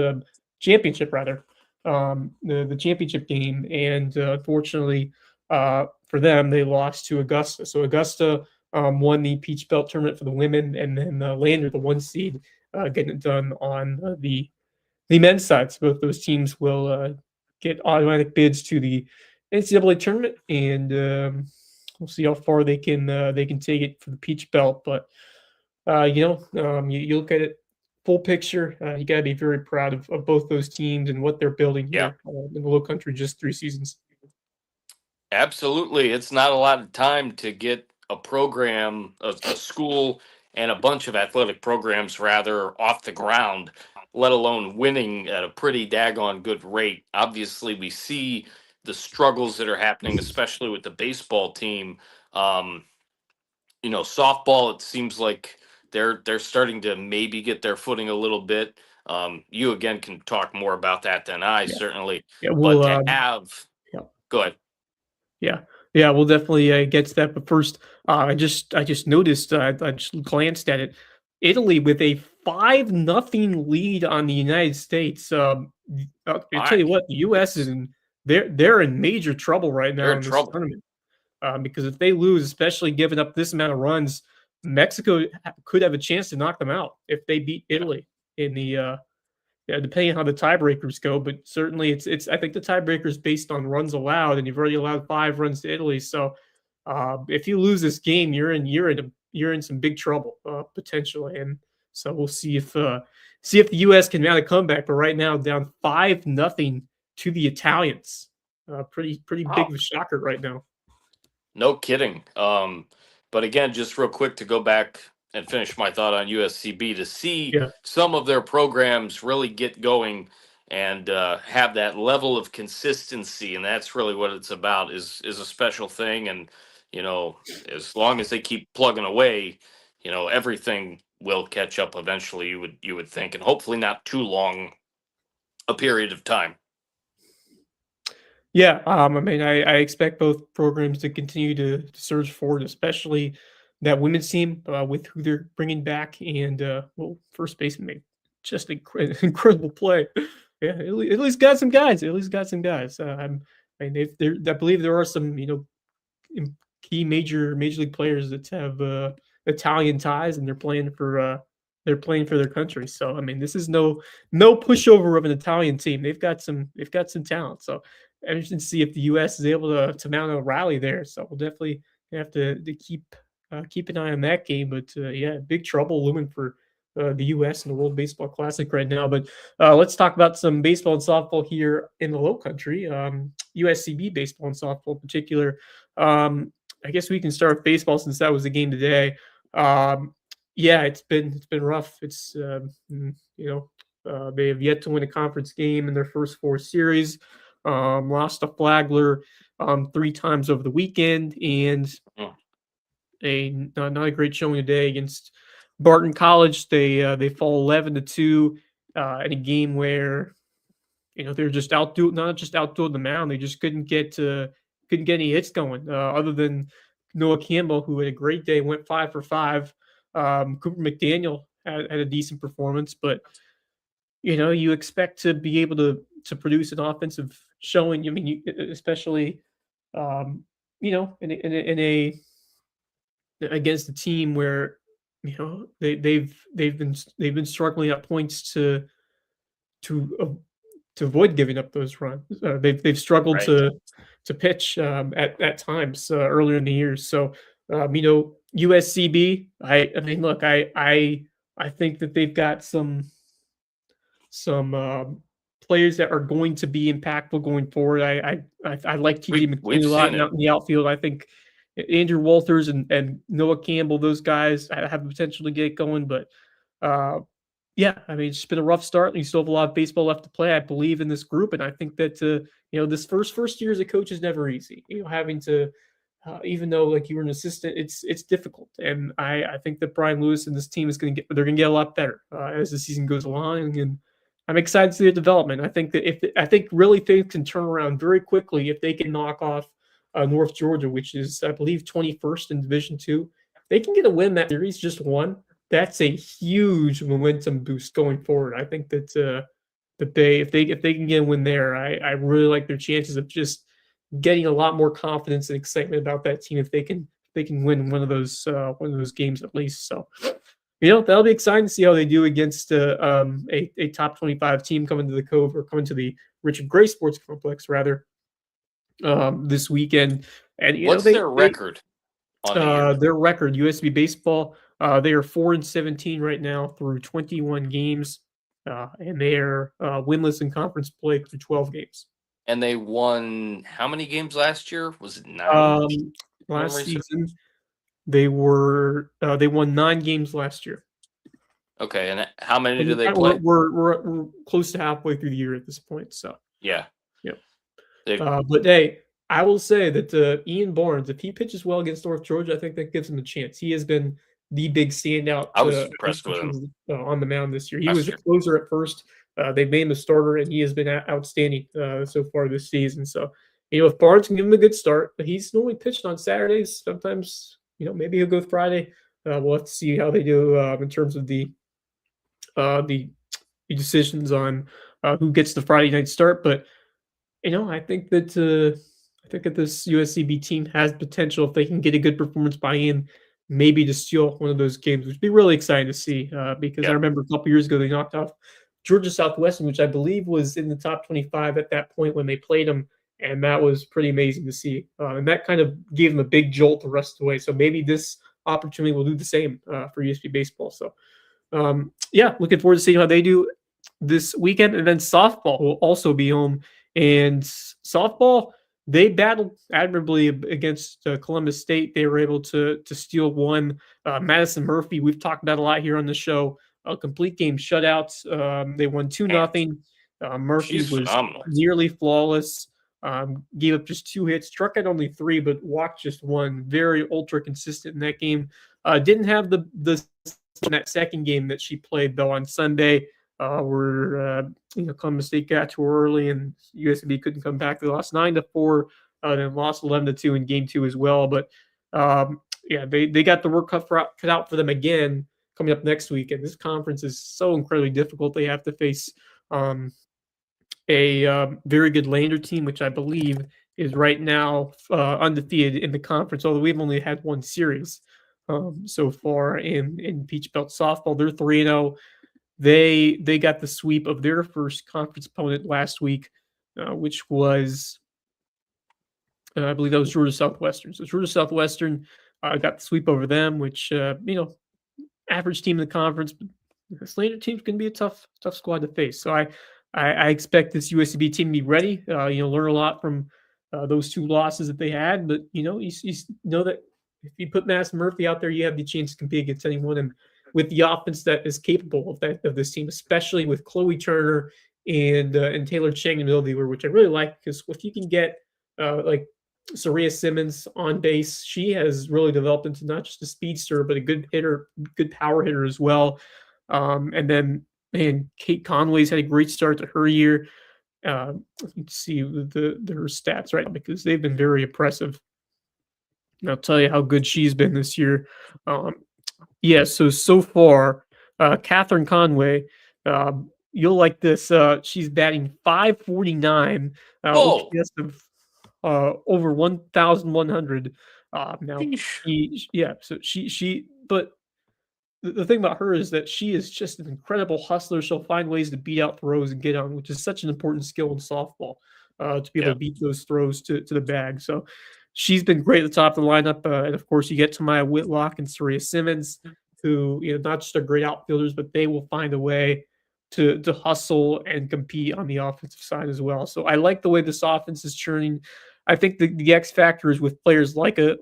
championship rather, the championship game. And unfortunately for them, they lost to Augusta. So Augusta won the Peach Belt tournament for the women, and then Lander, the one seed, getting it done on the men's side. So both those teams will get automatic bids to the NCAA tournament, and we'll see how far they can take it for the Peach Belt. But you look at it full picture. You got to be very proud of both those teams and what they're building Yeah. here in the Lowcountry just 3 seasons. Absolutely. It's not a lot of time to get a program, a school, and a bunch of athletic programs, rather, off the ground, let alone winning at a pretty daggone good rate. Obviously, we see the struggles that are happening, especially with the baseball team. Um, Softball, it seems like they're starting to maybe get their footing a little bit. You again can talk more about that than I, Yeah, certainly. yeah, But we'll to have, yeah. go ahead. Yeah, yeah, we'll definitely get to that. But first, I just noticed. I just glanced at it. Italy with a 5-0 lead on the United States. I tell My, you what, the U.S. is in they're in major trouble right they're now in in this trouble. tournament. Because if they lose, especially giving up this amount of runs, Mexico could have a chance to knock them out if they beat Yeah. Italy in the yeah, depending on how the tiebreakers go, but certainly it's I think the tiebreaker is based on runs allowed, and you've already allowed 5 runs to Italy. So if you lose this game, you're in some big trouble potentially, and so we'll see if the U.S. can mount a comeback. But right now, down 5-0 to the Italians. Pretty big Wow. of a shocker right now. No kidding. But again, just real quick to go back and finish my thought on USCB, to see Yeah, some of their programs really get going and have that level of consistency, and that's really what it's about. Is a special thing, and as long as they keep plugging away, everything will catch up eventually. You would think, and hopefully not too long a period of time. Yeah, I mean, I expect both programs to continue to surge forward, especially that women's team with who they're bringing back, and well, first baseman made just incredible play. Yeah, at least got some guys. At least got some guys. I mean, I believe there are some key major league players that have Italian ties, and they're playing for their country. So I mean, this is no pushover of an Italian team. They've got some talent. So I'm interested to see if the U.S. is able to mount a rally there. So we'll definitely have to keep an eye on that game. But yeah, big trouble looming for the U.S. in the World Baseball Classic right now. But let's talk about some baseball and softball here in the Lowcountry. USCB baseball and softball in particular. I guess we can start with baseball since that was the game today. Yeah, it's been rough. It's they have yet to win a conference game in their first four series. Lost to Flagler 3 times over the weekend, and not a great showing today against Barton College. They fall 11-2 in a game where they're just not just outdoing the mound. They just couldn't get any hits going. Other than Noah Campbell, who had a great day, went 5 for 5. Cooper McDaniel had a decent performance, but you expect to be able to produce an offensive showing. I mean, especially in a against a team where they've been struggling at points to avoid giving up those runs. They've struggled Right. to pitch at times earlier in the year. So USCB. I mean, look, I think that they've got some players that are going to be impactful going forward. I like TJ McKinney We've a lot seen it. out in the outfield. I think Andrew Walters and Noah Campbell, those guys have the potential to get going. But yeah, I mean, it's been a rough start. You still have a lot of baseball left to play. I believe in this group, and I think that this first year as a coach is never easy. Having to even though like you were an assistant, it's difficult. And I think that Brian Lewis and this team is they're gonna get a lot better as the season goes along. And I'm excited to see the development. I think that I think really things can turn around very quickly if they can knock off North Georgia, which is I believe 21st in Division II. They can get a win that series, just one. That's a huge momentum boost going forward. I think that if they can get a win there, I really like their chances of just getting a lot more confidence and excitement about that team if they can win one of those games at least. So that'll be exciting to see how they do against a top 25 team coming to the Cove, or coming to the Richard Gray Sports Complex rather, this weekend. And What's their record on the year? their record, USB baseball, they are 4-17 right now through 21 games, and they are winless in conference play through 12 games. And they won how many games last year? Was it 9? Last season, they won 9 games last year. Okay, and how many do they play? We're close to halfway through the year at this point. So Yeah. but hey, I will say that Ian Barnes, if he pitches well against North Georgia, I think that gives him a chance. He has been the big standout. I was impressed with him on the mound this year. He last was year. a closer at first. They made him a starter, and he has been outstanding so far this season. So, if Barnes can give him a good start, but he's normally pitched on Saturdays. Sometimes, maybe he'll go Friday. We'll have to see how they do in terms of the decisions on who gets the Friday night start. But I think that this USCB team has potential if they can get a good performance by Ian, maybe to steal one of those games, which would be really exciting to see. Because I remember a couple years ago they knocked off Georgia Southwestern, which I believe was in the top 25 at that point when they played them, and that was pretty amazing to see. And that kind of gave them a big jolt the rest of the way. So maybe this opportunity will do the same for USB baseball. So looking forward to seeing how they do this weekend. And then softball will also be home. And softball, they battled admirably against Columbus State. They were able to steal one. Madison Murphy, we've talked about a lot here on the show. A complete game shutout. They won 2-0. Murphy She's was phenomenal. nearly flawless. Gave up just 2 hits, struck out only 3, but walked just 1. Very ultra consistent in that game. Didn't have the in that second game that she played though on Sunday, where Columbus State got too early and USC couldn't come back. They lost 9-4, then lost 11-2 in game 2 as well. But they got the work cut out for them again coming up next week. And this conference is so incredibly difficult. They have to face a very good Lander team, which I believe is right now undefeated in the conference, although we've only had one series so far in Peach Belt softball. They're 3-0. They got the sweep of their first conference opponent last week, which was I believe that was Georgia Southwestern. So Georgia Southwestern got the sweep over them, which average team in the conference. But this Lander team's going to be a tough squad to face. So I expect this USCB team to be ready. Learn a lot from those 2 losses that they had. But you know that if you put Mass Murphy out there, you have the chance to compete against anyone. And with the offense that is capable of this team, especially with Chloe Turner and Taylor Chang in the middle of the order, which I really like, because if you can get like Saria Simmons on base, she has really developed into not just a speedster, but a good hitter, good power hitter as well. And then Kate Conway's had a great start to her year. Let's see her stats right now, because they've been very impressive. And I'll tell you how good she's been this year. So far, Catherine Conway, you'll like this. She's batting .549, OPS of over 1,100. Now, but the thing about her is that she is just an incredible hustler. She'll find ways to beat out throws and get on, which is such an important skill in softball, to be able to beat those throws to the bag. So she's been great at the top of the lineup. And of course, you get Tamaya Whitlock and Saria Simmons, who, not just are great outfielders, but they will find a way to hustle and compete on the offensive side as well. So I like the way this offense is churning. I think the X factor is with players like a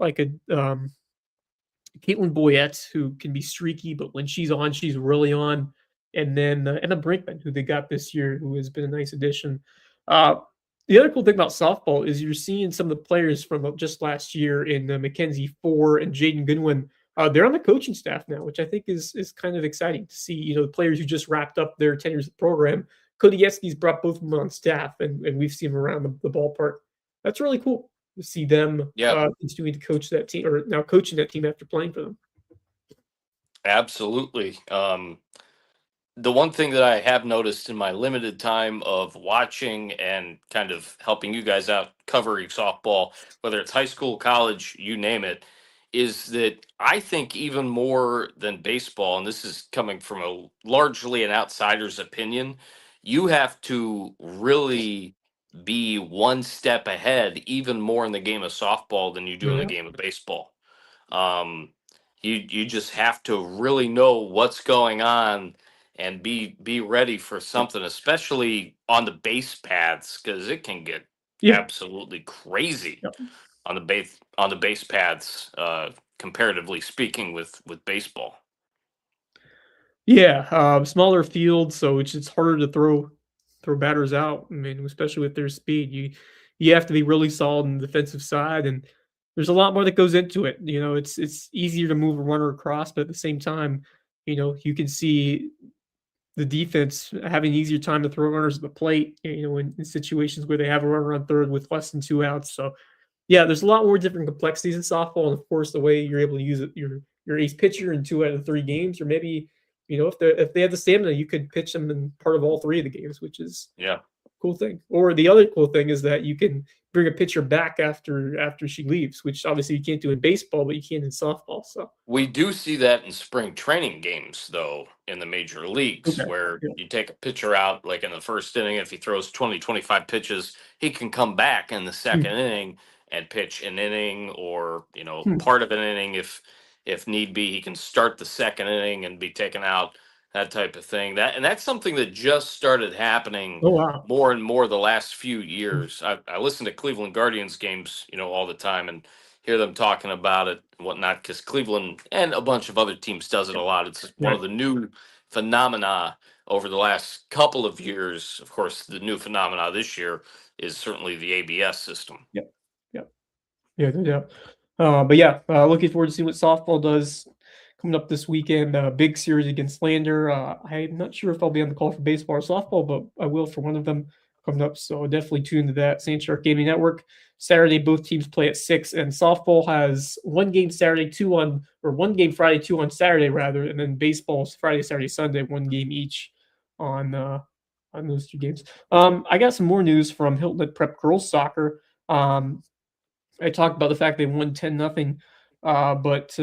Caitlin Boyette, who can be streaky, but when she's on, she's really on. And then Emma Brinkman, who they got this year, who has been a nice addition. The other cool thing about softball is you're seeing some of the players from just last year in Mackenzie Four and Jaden Goodwin. They're on the coaching staff now, which I think is kind of exciting to see. The players who just wrapped up their tenures at the program. Cody Yeski's brought both of them on staff, and we've seen them around the ballpark. That's really cool to see them continuing to coach that team, or now coaching that team after playing for them. Absolutely. The one thing that I have noticed in my limited time of watching and kind of helping you guys out covering softball, whether it's high school, college, you name it, is that I think even more than baseball, and this is coming from a largely an outsider's opinion, you have to really be one step ahead, even more in the game of softball than you do in the game of baseball. You just have to really know what's going on and be ready for something, especially on the base paths, because it can get absolutely crazy on the base paths, comparatively speaking, with baseball. Smaller field, so it's harder to throw batters out. I mean, especially with their speed, you have to be really solid on the defensive side, and there's a lot more that goes into it. It's easier to move a runner across, but at the same time, you can see the defense having an easier time to throw runners at the plate, in situations where they have a runner on third with less than 2 outs. So, there's a lot more different complexities in softball, and of course, the way you're able to use it, your ace pitcher in 2 out of 3 games, or maybe if they have the stamina, you could pitch them in part of all 3 of the games, which is a cool thing. Or the other cool thing is that you can bring a pitcher back after she leaves, which obviously you can't do in baseball, but you can in softball. So we do see that in spring training games, though, in the major leagues, where you take a pitcher out, like in the first inning, if he throws 20, 25 pitches, he can come back in the second inning and pitch an inning or, part of an inning if need be. He can start the second inning and be taken out, that type of thing. That's something that just started happening more and more the last few years. I listen to Cleveland Guardians games, all the time, and hear them talking about it and whatnot, because Cleveland and a bunch of other teams does it a lot. It's one of the new phenomena over the last couple of years. Of course, the new phenomena this year is certainly the ABS system. Yep. Yep. Yeah, no doubt. But yeah, looking forward to seeing what softball does coming up this weekend. Big series against Lander. I'm not sure if I'll be on the call for baseball or softball, but I will for one of them coming up. So definitely tune to that. Sand Shark Gaming Network. Saturday, both teams play at 6, and softball has one game Saturday, one game Friday, two on Saturday rather, and then baseball's Friday, Saturday, Sunday, one game each on those two games. I got some more news from Hilton at Prep Girls Soccer. I talked about the fact they won 10-0, but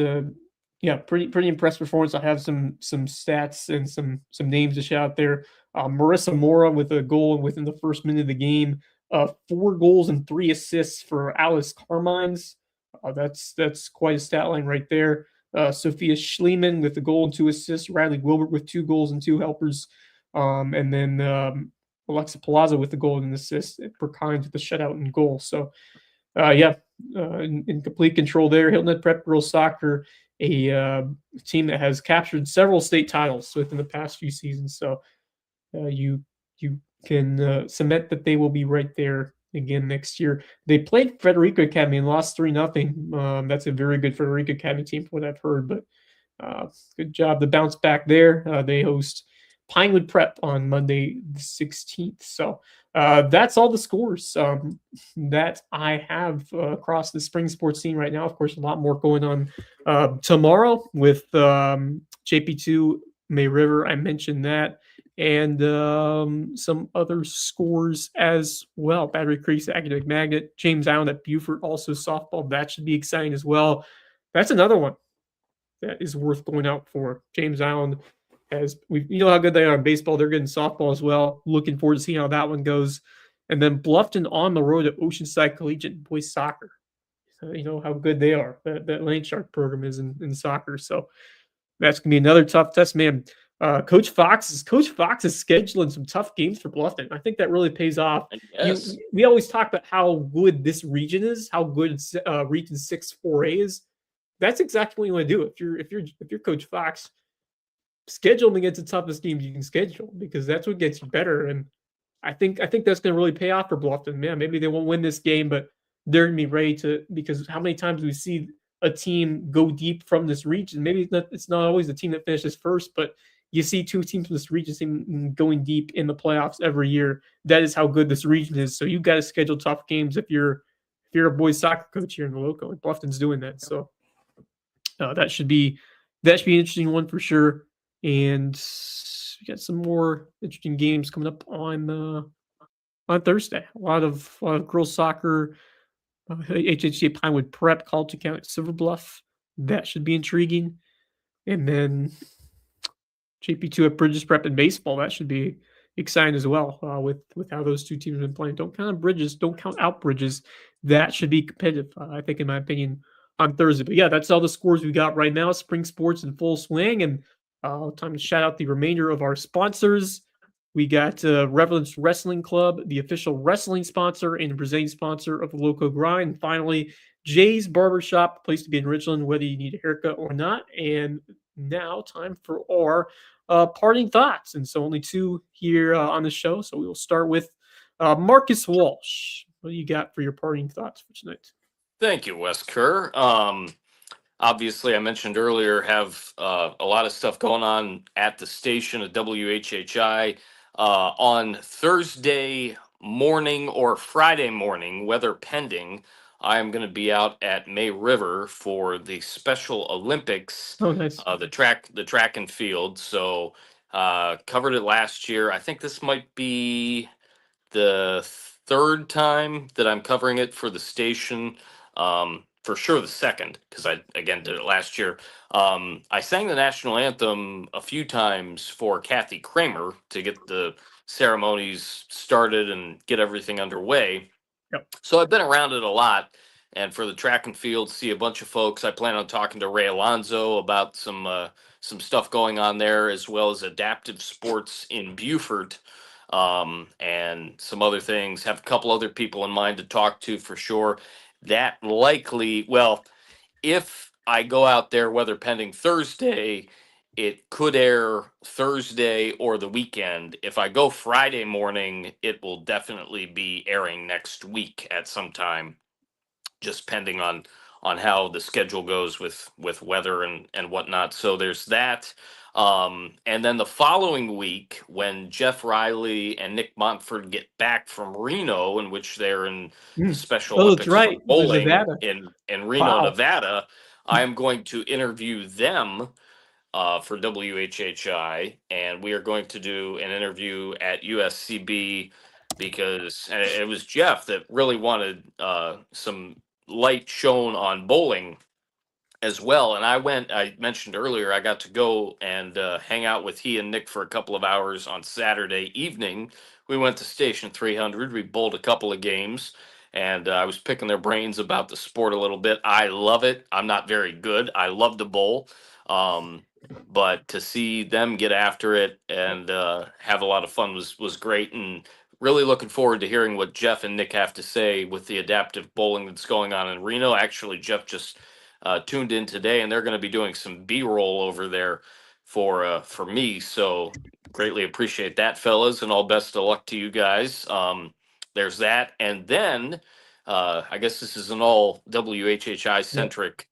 yeah, pretty impressed performance. I have some stats and some names to shout out there. Marissa Mora with a goal within the first minute of the game. 4 goals and 3 assists for Alice Carmines. That's quite a stat line right there. Sophia Schliemann with a goal and 2 assists. Riley Wilbert with 2 goals and 2 helpers. And then Alexa Palazzo with the goal and assist. Perkins with the shutout and goal. So yeah, in complete control there. Hilton Head Prep Girls Soccer, a team that has captured several state titles within the past few seasons. So you can cement that they will be right there again next year. They played Frederica Academy and lost 3-0. That's a very good Frederica Academy team from what I've heard, but good job to bounce back there. They host Pinewood Prep on Monday the 16th. So that's all the scores that I have across the spring sports scene right now. Of course, a lot more going on tomorrow with JP2 May River. I mentioned that. And some other scores as well. Battery Creek's Academic Magnet, James Island at Beaufort, also softball. That should be exciting as well. That's another one that is worth going out for. James Island you know how good they are in baseball. They're good in softball as well. Looking forward to seeing how that one goes. And then Bluffton on the road at Oceanside Collegiate boys soccer. You know how good they are. That Lane Shark program is in soccer. So that's gonna be another tough test, man. Coach Fox is scheduling some tough games for Bluffton. I think that really pays off. Yes. We always talk about how good this region is, how good Region 6 4A is. That's exactly what you want to do if you're Coach Fox. Schedule them against the toughest teams you can schedule because that's what gets you better. And I think that's going to really pay off for Bluffton. Man, maybe they won't win this game, but they're going to be ready to, because how many times do we see a team go deep from this region? Maybe it's not always the team that finishes first, but you see 2 teams from this region going deep in the playoffs every year. That is how good this region is. So you got to schedule tough games if you're a boys soccer coach here in the Loco. And Bluffton's doing that. So that should be an interesting one for sure. And we got some more interesting games coming up on Thursday. A lot of girls soccer, HHCA Pinewood Prep, Colleton County Silver Bluff. That should be intriguing. And then JP2 at Bridges Prep and baseball. That should be exciting as well with how those two teams have been playing. Don't count Bridges. Don't count out Bridges. That should be competitive, I think, in my opinion, on Thursday. But yeah, that's all the scores we got right now. Spring sports in full swing. And time to shout out the remainder of our sponsors. We got Relevance Wrestling Club, the official wrestling sponsor and presenting sponsor of the Loco Grind. And finally, Jay's Barbershop, place to be in Richland, whether you need a haircut or not. And now, time for our parting thoughts. And so only 2 here on the show. So we will start with Marcus Walsh. What do you got for your parting thoughts for tonight? Thank you, Wes Kerr. Obviously, I mentioned earlier, have a lot of stuff going on at the station at WHHI. On Thursday morning or Friday morning, weather pending, I am going to be out at May River for the Special Olympics. Oh, nice. The track and field. So covered it last year. I think this might be the 3rd time that I'm covering it for the station. For sure the 2nd, because I again did it last year. I sang the national anthem a few times for Kathy Kramer to get the ceremonies started and get everything underway. Yep. So I've been around it a lot. And for the track and field, see a bunch of folks. I plan on talking to Ray Alonzo about some stuff going on there, as well as adaptive sports in Beaufort. And some other things. Have a couple other people in mind to talk to for sure. That likely, well, if I go out there, weather pending Thursday, it could air Thursday or the weekend. If I go Friday morning, it will definitely be airing next week at some time, just pending on how the schedule goes with weather and whatnot. So there's that. And then the following week, when Jeff Riley and Nick Montford get back from Reno, in which they're in the Mm. Special Oh, that's Olympics for right. The bowling Nevada. in Reno, Wow. Nevada, I am going to interview them for WHHI, and we are going to do an interview at USCB because and it was Jeff that really wanted some light shown on bowling as well. And I mentioned earlier, I got to go and hang out with he and Nick for a couple of hours on Saturday evening. We went to Station 300. We bowled a couple of games, and I was picking their brains about the sport a little bit. I love it. I'm not very good. I love to bowl. But to see them get after it and have a lot of fun was great. And really looking forward to hearing what Jeff and Nick have to say with the adaptive bowling that's going on in Reno. Actually, Jeff just tuned in today, and they're going to be doing some B-roll over there for me. So greatly appreciate that, fellas, and all best of luck to you guys. There's that, and then I guess this is an all WHHI Yep. centric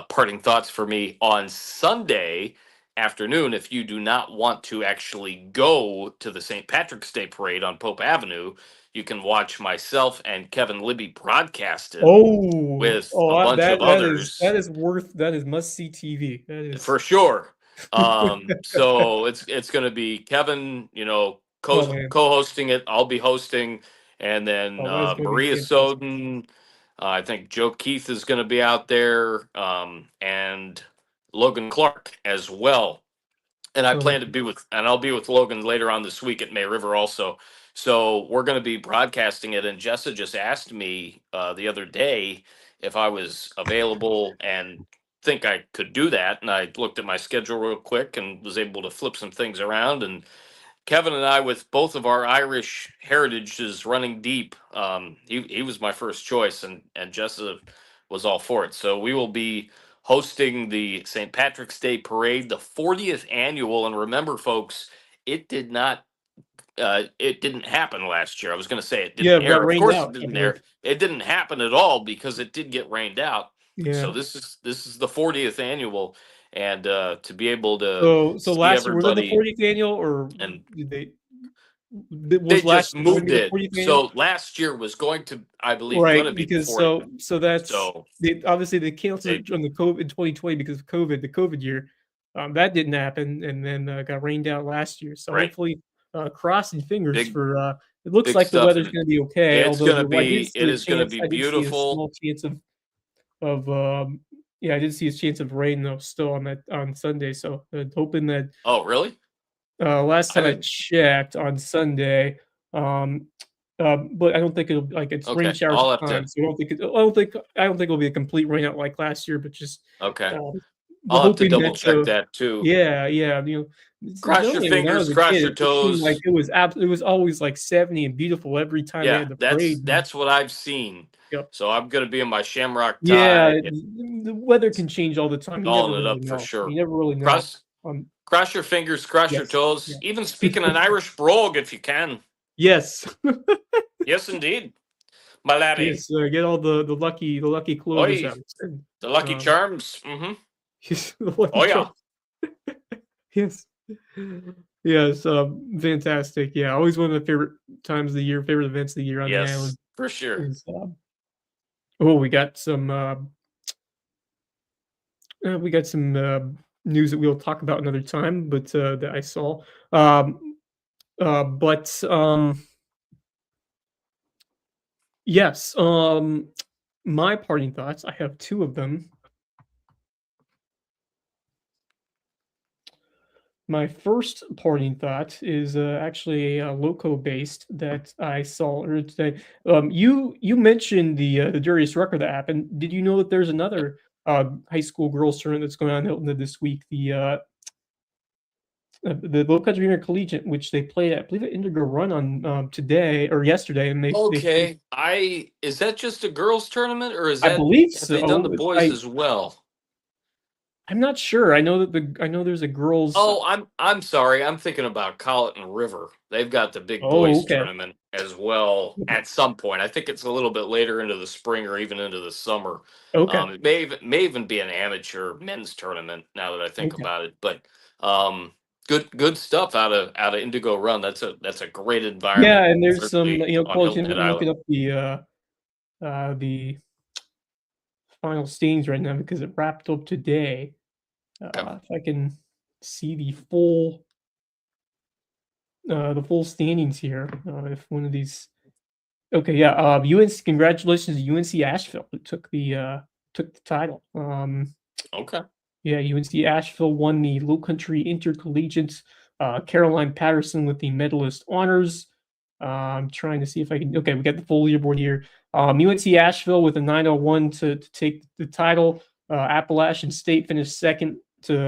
parting thoughts for me on Sunday afternoon. If you do not want to actually go to the St. Patrick's Day parade on Pope Avenue, you can watch myself and Kevin Libby broadcast it with a bunch of That others is must see TV. That is. for sure. So it's going to be Kevin, Oh man. co-hosting it. I'll be hosting, and then Oh, that is going to be Maria fantastic. Soden. I think Joe Keith is going to be out there, and Logan Clark as well. And I Oh, plan to be I'll be with Logan later on this week at May River also. So we're going to be broadcasting it. And Jessa just asked me the other day if I was available and think I could do that. And I looked at my schedule real quick and was able to flip some things around. And Kevin and I, with both of our Irish heritages running deep, he was my first choice, and Jessa was all for it. So we will be hosting the St. Patrick's Day Parade, the 40th annual. And remember, folks, it did not. It didn't happen last year. I was going to say it yeah, didn't it got air. Of rained course, it out, I didn't air. believe. It didn't happen at all because it did get rained out. So Yeah. this is the 40th annual, and to be able to So see last year was it the everybody 40th annual, or and did they? they Was last just year going to moved be the it. 40th annual? So last year was going to, I believe, going Right, to be the because 40th. that's So obviously they canceled they it on the COVID in 2020 because of COVID, the COVID year. That didn't happen, and then got rained out last year. So right, hopefully, crossing fingers big for. It looks big like the stuff, weather's and going to be okay. it's Although gonna I did be it see a is gonna chance. be I did see a beautiful. small chance of yeah, I did see a chance of rain though still on Sunday. So hoping that Oh, really? last I time I didn't. checked on Sunday, um, but I don't think it'll like it's rain Okay, showers I'll at have to. times. So I don't think it'll be a complete rainout like last year, but just Okay, um, I'll have to hoping double that check that too. yeah, Cross your normally when I fingers, was a cross kid, your it just seemed like toes. it was always like 70 and beautiful every time they Yeah, had the that's parade. that's what I've seen. Yep. So I'm gonna be in my shamrock Yeah, tie, the weather can change all the time. You never balling it really up for know. sure. You never really know. Cross Um, cross your fingers, cross your yes, toes. yeah, Even speaking an Irish brogue if you can. yes. Yes, indeed, my laddie. Yes, get all the lucky clovers Oi, out. And, the Lucky um, Charms. yes, the lucky Oh yeah. charms. Yes, yes, fantastic. Yeah, always one of the favorite times of the year, favorite events of the year on the island Yes, for sure. is. Oh, we got some news that we'll talk about another time, but that I saw. But yes, my parting thoughts. I have two of them. My first parting thought is actually loco based that I saw earlier today. You mentioned the Darius Rucker that happened. Did you know that there's another high school girls tournament that's going on in Hilton this week? The Lowcountry Intercollegiate, which they played, I believe, at Indigo Run on today or yesterday, and they played. Okay, is that just a girls tournament or is I that believe have they done the so. boys as well? I'm not sure. I know there's a girls. Oh, I'm sorry. I'm thinking about Colleton River. They've got the big Oh, boys okay. tournament as well Okay. at some point. I think it's a little bit later into the spring or even into the summer. Okay. It may even be an amateur men's tournament now that I think Okay. about it. But um, good stuff out of Indigo Run. That's a great Yeah, environment, and there's some, certainly on college. Hilton I'm Head looking Island. up the final standings right now because it wrapped up today. Okay. If I can see the full standings here. If one of these, okay, yeah, UNC, congratulations to UNC Asheville who took the title. Okay. Yeah, UNC Asheville won the Lowcountry Intercollegiate. Caroline Patterson with the medalist honors. I'm trying to see if I can. Okay, we got the full leaderboard here. UNC Asheville with a 901 to take the title. Appalachian State finished second with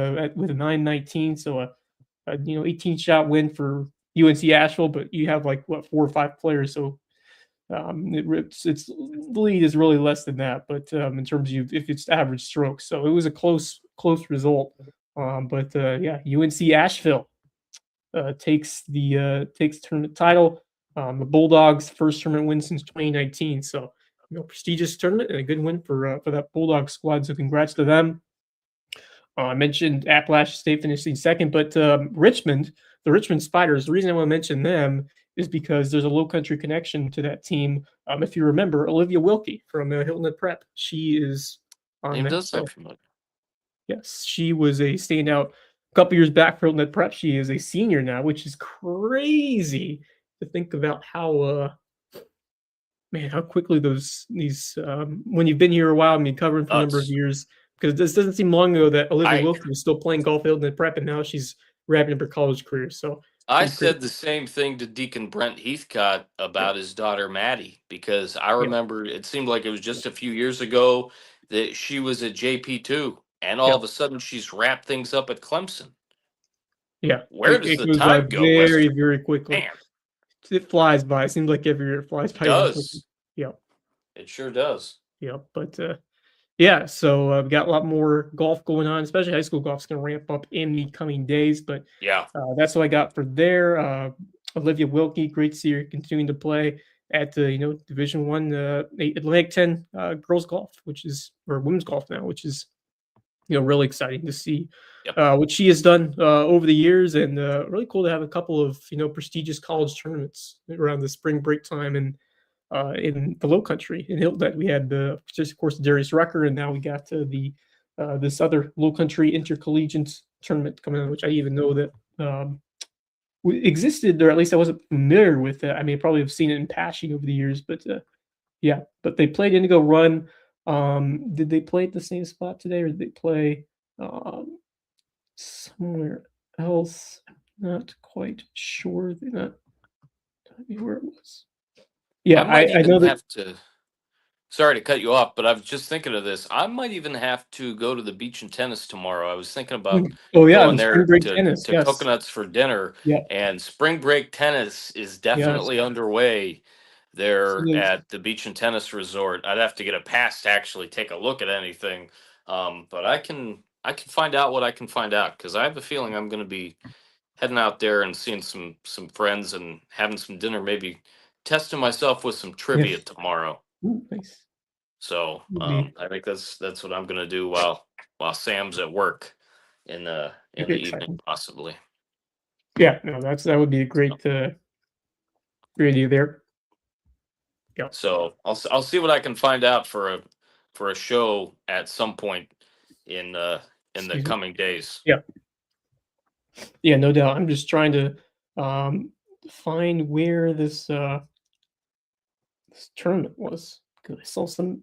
a 919. So a 18 shot win for UNC Asheville, but you have like what 4 or 5 players, so it's the lead is really less than that. But in terms of if it's average strokes, so it was a close result. But yeah, UNC Asheville takes tournament title. The Bulldogs' first tournament win since 2019, so prestigious tournament and a good win for that Bulldog squad. So congrats to them. I mentioned Appalachian State finishing second, but Richmond, the Richmond Spiders. The reason I want to mention them is because there's a low country connection to that team. If you remember, Olivia Wilkie from Hilton Head Prep, she is on Name that. does So sound familiar. yes, she was a standout a couple years back for Hilton Head Prep. She is a senior now, which is crazy to think about how man, how quickly these when you've been here a while and been covering for a number of Nuts. years, because this doesn't seem long ago that Olivia I Wilkie was still playing golf field and prep, and now she's wrapping up her college career. So I pretty crazy. said the same thing to Deacon Brent Heathcott Yeah, about his daughter Maddie because I yeah, remember it seemed like it was just a few years ago that she was at JP2 and all yeah, of a sudden she's wrapped things up at Clemson. yeah. Where does It the goes by time go, very, Wester? very quickly. Man, It flies by. It seems like every year it flies it by even quicker. does. Yeah, It sure does. yeah. But yeah, so we got a lot more golf going on, especially high school golf's going to ramp up in the coming days. But Yeah. that's what I got for there. Olivia Wilkie, great to see her continuing to play at the Division One Atlantic 10 girls golf, which is or women's golf now, which is really exciting to see Yep. what she has done over the years, and really cool to have a couple of prestigious college tournaments around the spring break time and in the Low Country in Hilton. We had just of course Darius Rucker, and now we got the this other Low Country Intercollegiate tournament coming on, which I even know that existed, or at least I wasn't familiar with it. I mean, I probably have seen it in passing over the years, but yeah. But they played Indigo Run. Did they play at the same spot today, or did they play somewhere else? Not quite sure. They're not telling me where it was. I Yeah, might I even know that. have to. Sorry to cut you off, but I was just thinking of this. I might even have to go to the beach and tennis tomorrow. I was thinking about Oh yeah, going the spring there break to tennis. to Yes. Coconuts for dinner, Yeah. and spring break tennis is Yes. definitely underway It there is. at the beach and tennis resort. I'd have to get a pass to actually take a look at anything, but I can find out what I can find out because I have a feeling I'm going to be heading out there and seeing some friends and having some dinner, maybe testing myself with some trivia Yes. tomorrow. Ooh, nice. So Would be I think that's what I'm gonna do while Sam's at work in very the evening exciting. possibly. Yeah, no, that would be a great idea there. Yeah. So I'll see what I can find out for a show at some point in the Excuse me. coming days. Yeah. Yeah, no doubt. I'm just trying to um find where this tournament was. Because I saw some.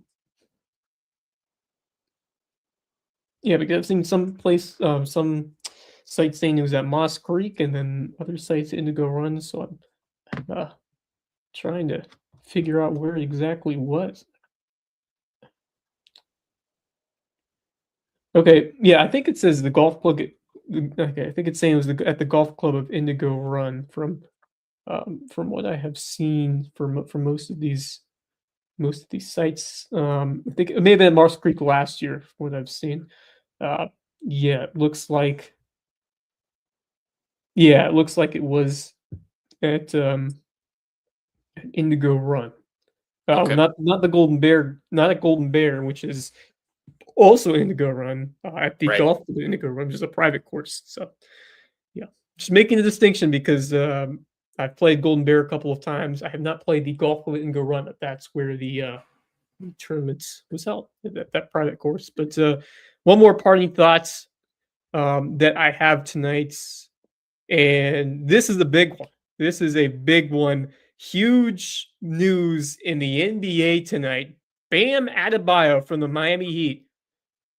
Yeah, because I've seen some sites saying it was at Moss Creek, and then other sites Indigo Run. So I'm trying to figure out where it exactly was. Okay, yeah, I think it says the golf club. Okay, I think it's saying it was at the golf club of Indigo Run from what I have seen for most of these sites. I think it may have been Moss Creek last year, from what I've seen. Yeah, it looks like. Yeah, it looks like it was at Indigo Run. Oh, Okay. not the Golden Bear, not at Golden Bear, which is also Indigo Run, at the Right. golf of the Indigo Run, which is a private course. So yeah, just making a distinction because I've played Golden Bear a couple of times. I have not played the golf of the Indigo Run. But that's where the tournament was held at that private course. But one more parting thoughts that I have tonight, and this is the big one. This is a big one. Huge news in the NBA tonight. Bam Adebayo from the Miami Heat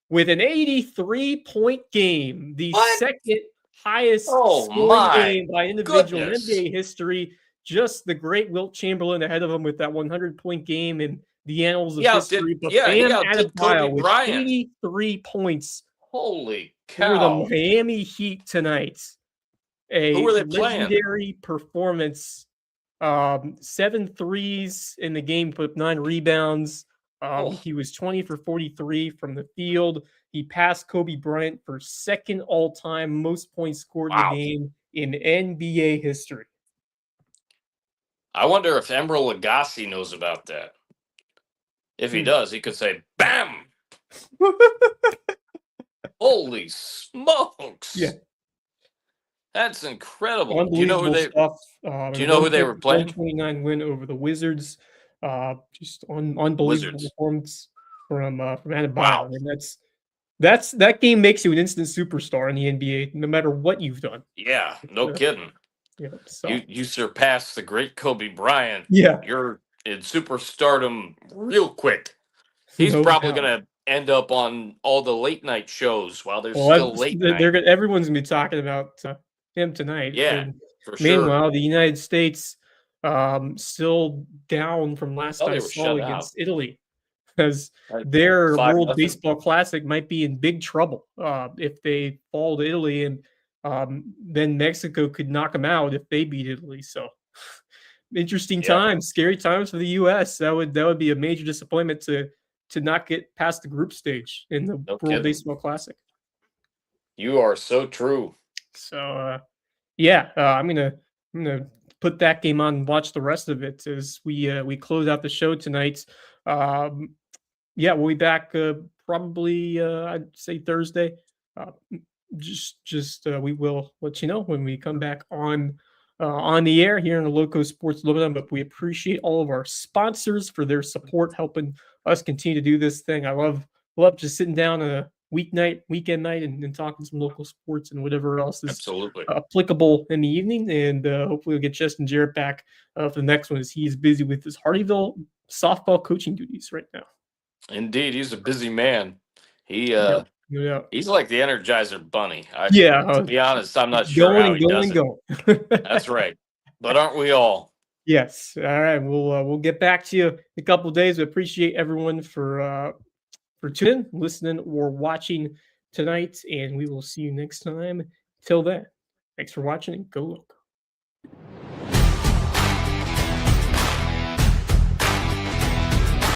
with an 83-point game, the What? second highest Oh scoring my game by individual in goodness. NBA history. Just the great Wilt Chamberlain ahead of him with that 100-point game in the annals of history. But He Bam outdid Kobe Adebayo with Bryant. 83 points Holy for the cow. Miami Heat tonight. Who A were they playing? legendary performance. 7 threes in the game, put up 9 rebounds. He was 20 for 43 from the field. He passed Kobe Bryant for second all-time most points scored in Wow. the game in NBA history. I wonder if Emeril Lagasse knows about that. If he does, he could say, "Bam! Holy smokes! Yeah. That's incredible." Do you know who Unbelievable they? stuff. Do you know who they were playing? 129 win over the Wizards. Just unbelievable Wizards. performance from Adebayo. Wow. And that game makes you an instant superstar in the NBA, no matter what you've done. Yeah, no kidding. Yeah, so. You surpassed the great Kobe Bryant. Yeah. You're in superstardom real quick. He's No probably doubt. going to end up on all the late night shows while there's Well, still late night. everyone's gonna be talking about him tonight. Yeah, And for sure. meanwhile, the United States still down from last I they were saw shut against Italy, because Like, their 5-0. World Baseball Classic might be in big trouble if they fall to Italy, and then Mexico could knock them out if they beat Italy. So interesting times, scary times for the U.S. That would be a major disappointment to not get past the group stage in the World Baseball Classic. You are so true. So I'm gonna put that game on and watch the rest of it as we close out the show tonight. We'll be back probably I'd say Thursday. We will let you know when we come back on the air here in the LowcoSports Lowdown. But we appreciate all of our sponsors for their support, helping us continue to do this thing. I love just sitting down a weekend night, and talking some local sports and whatever else is applicable in the evening. And hopefully we'll get Justin Jarrett back for the next one, as he is busy with his Hardyville softball coaching duties right now. Indeed, he's a busy man. He's like the Energizer Bunny. To be honest, I'm not sure how he does it. That's right. But aren't we all? Yes. All right. We'll get back to you in a couple of days. We appreciate everyone for tuning in, listening, or watching tonight, and we will see you next time. Till then, thanks for watching, and go Loco.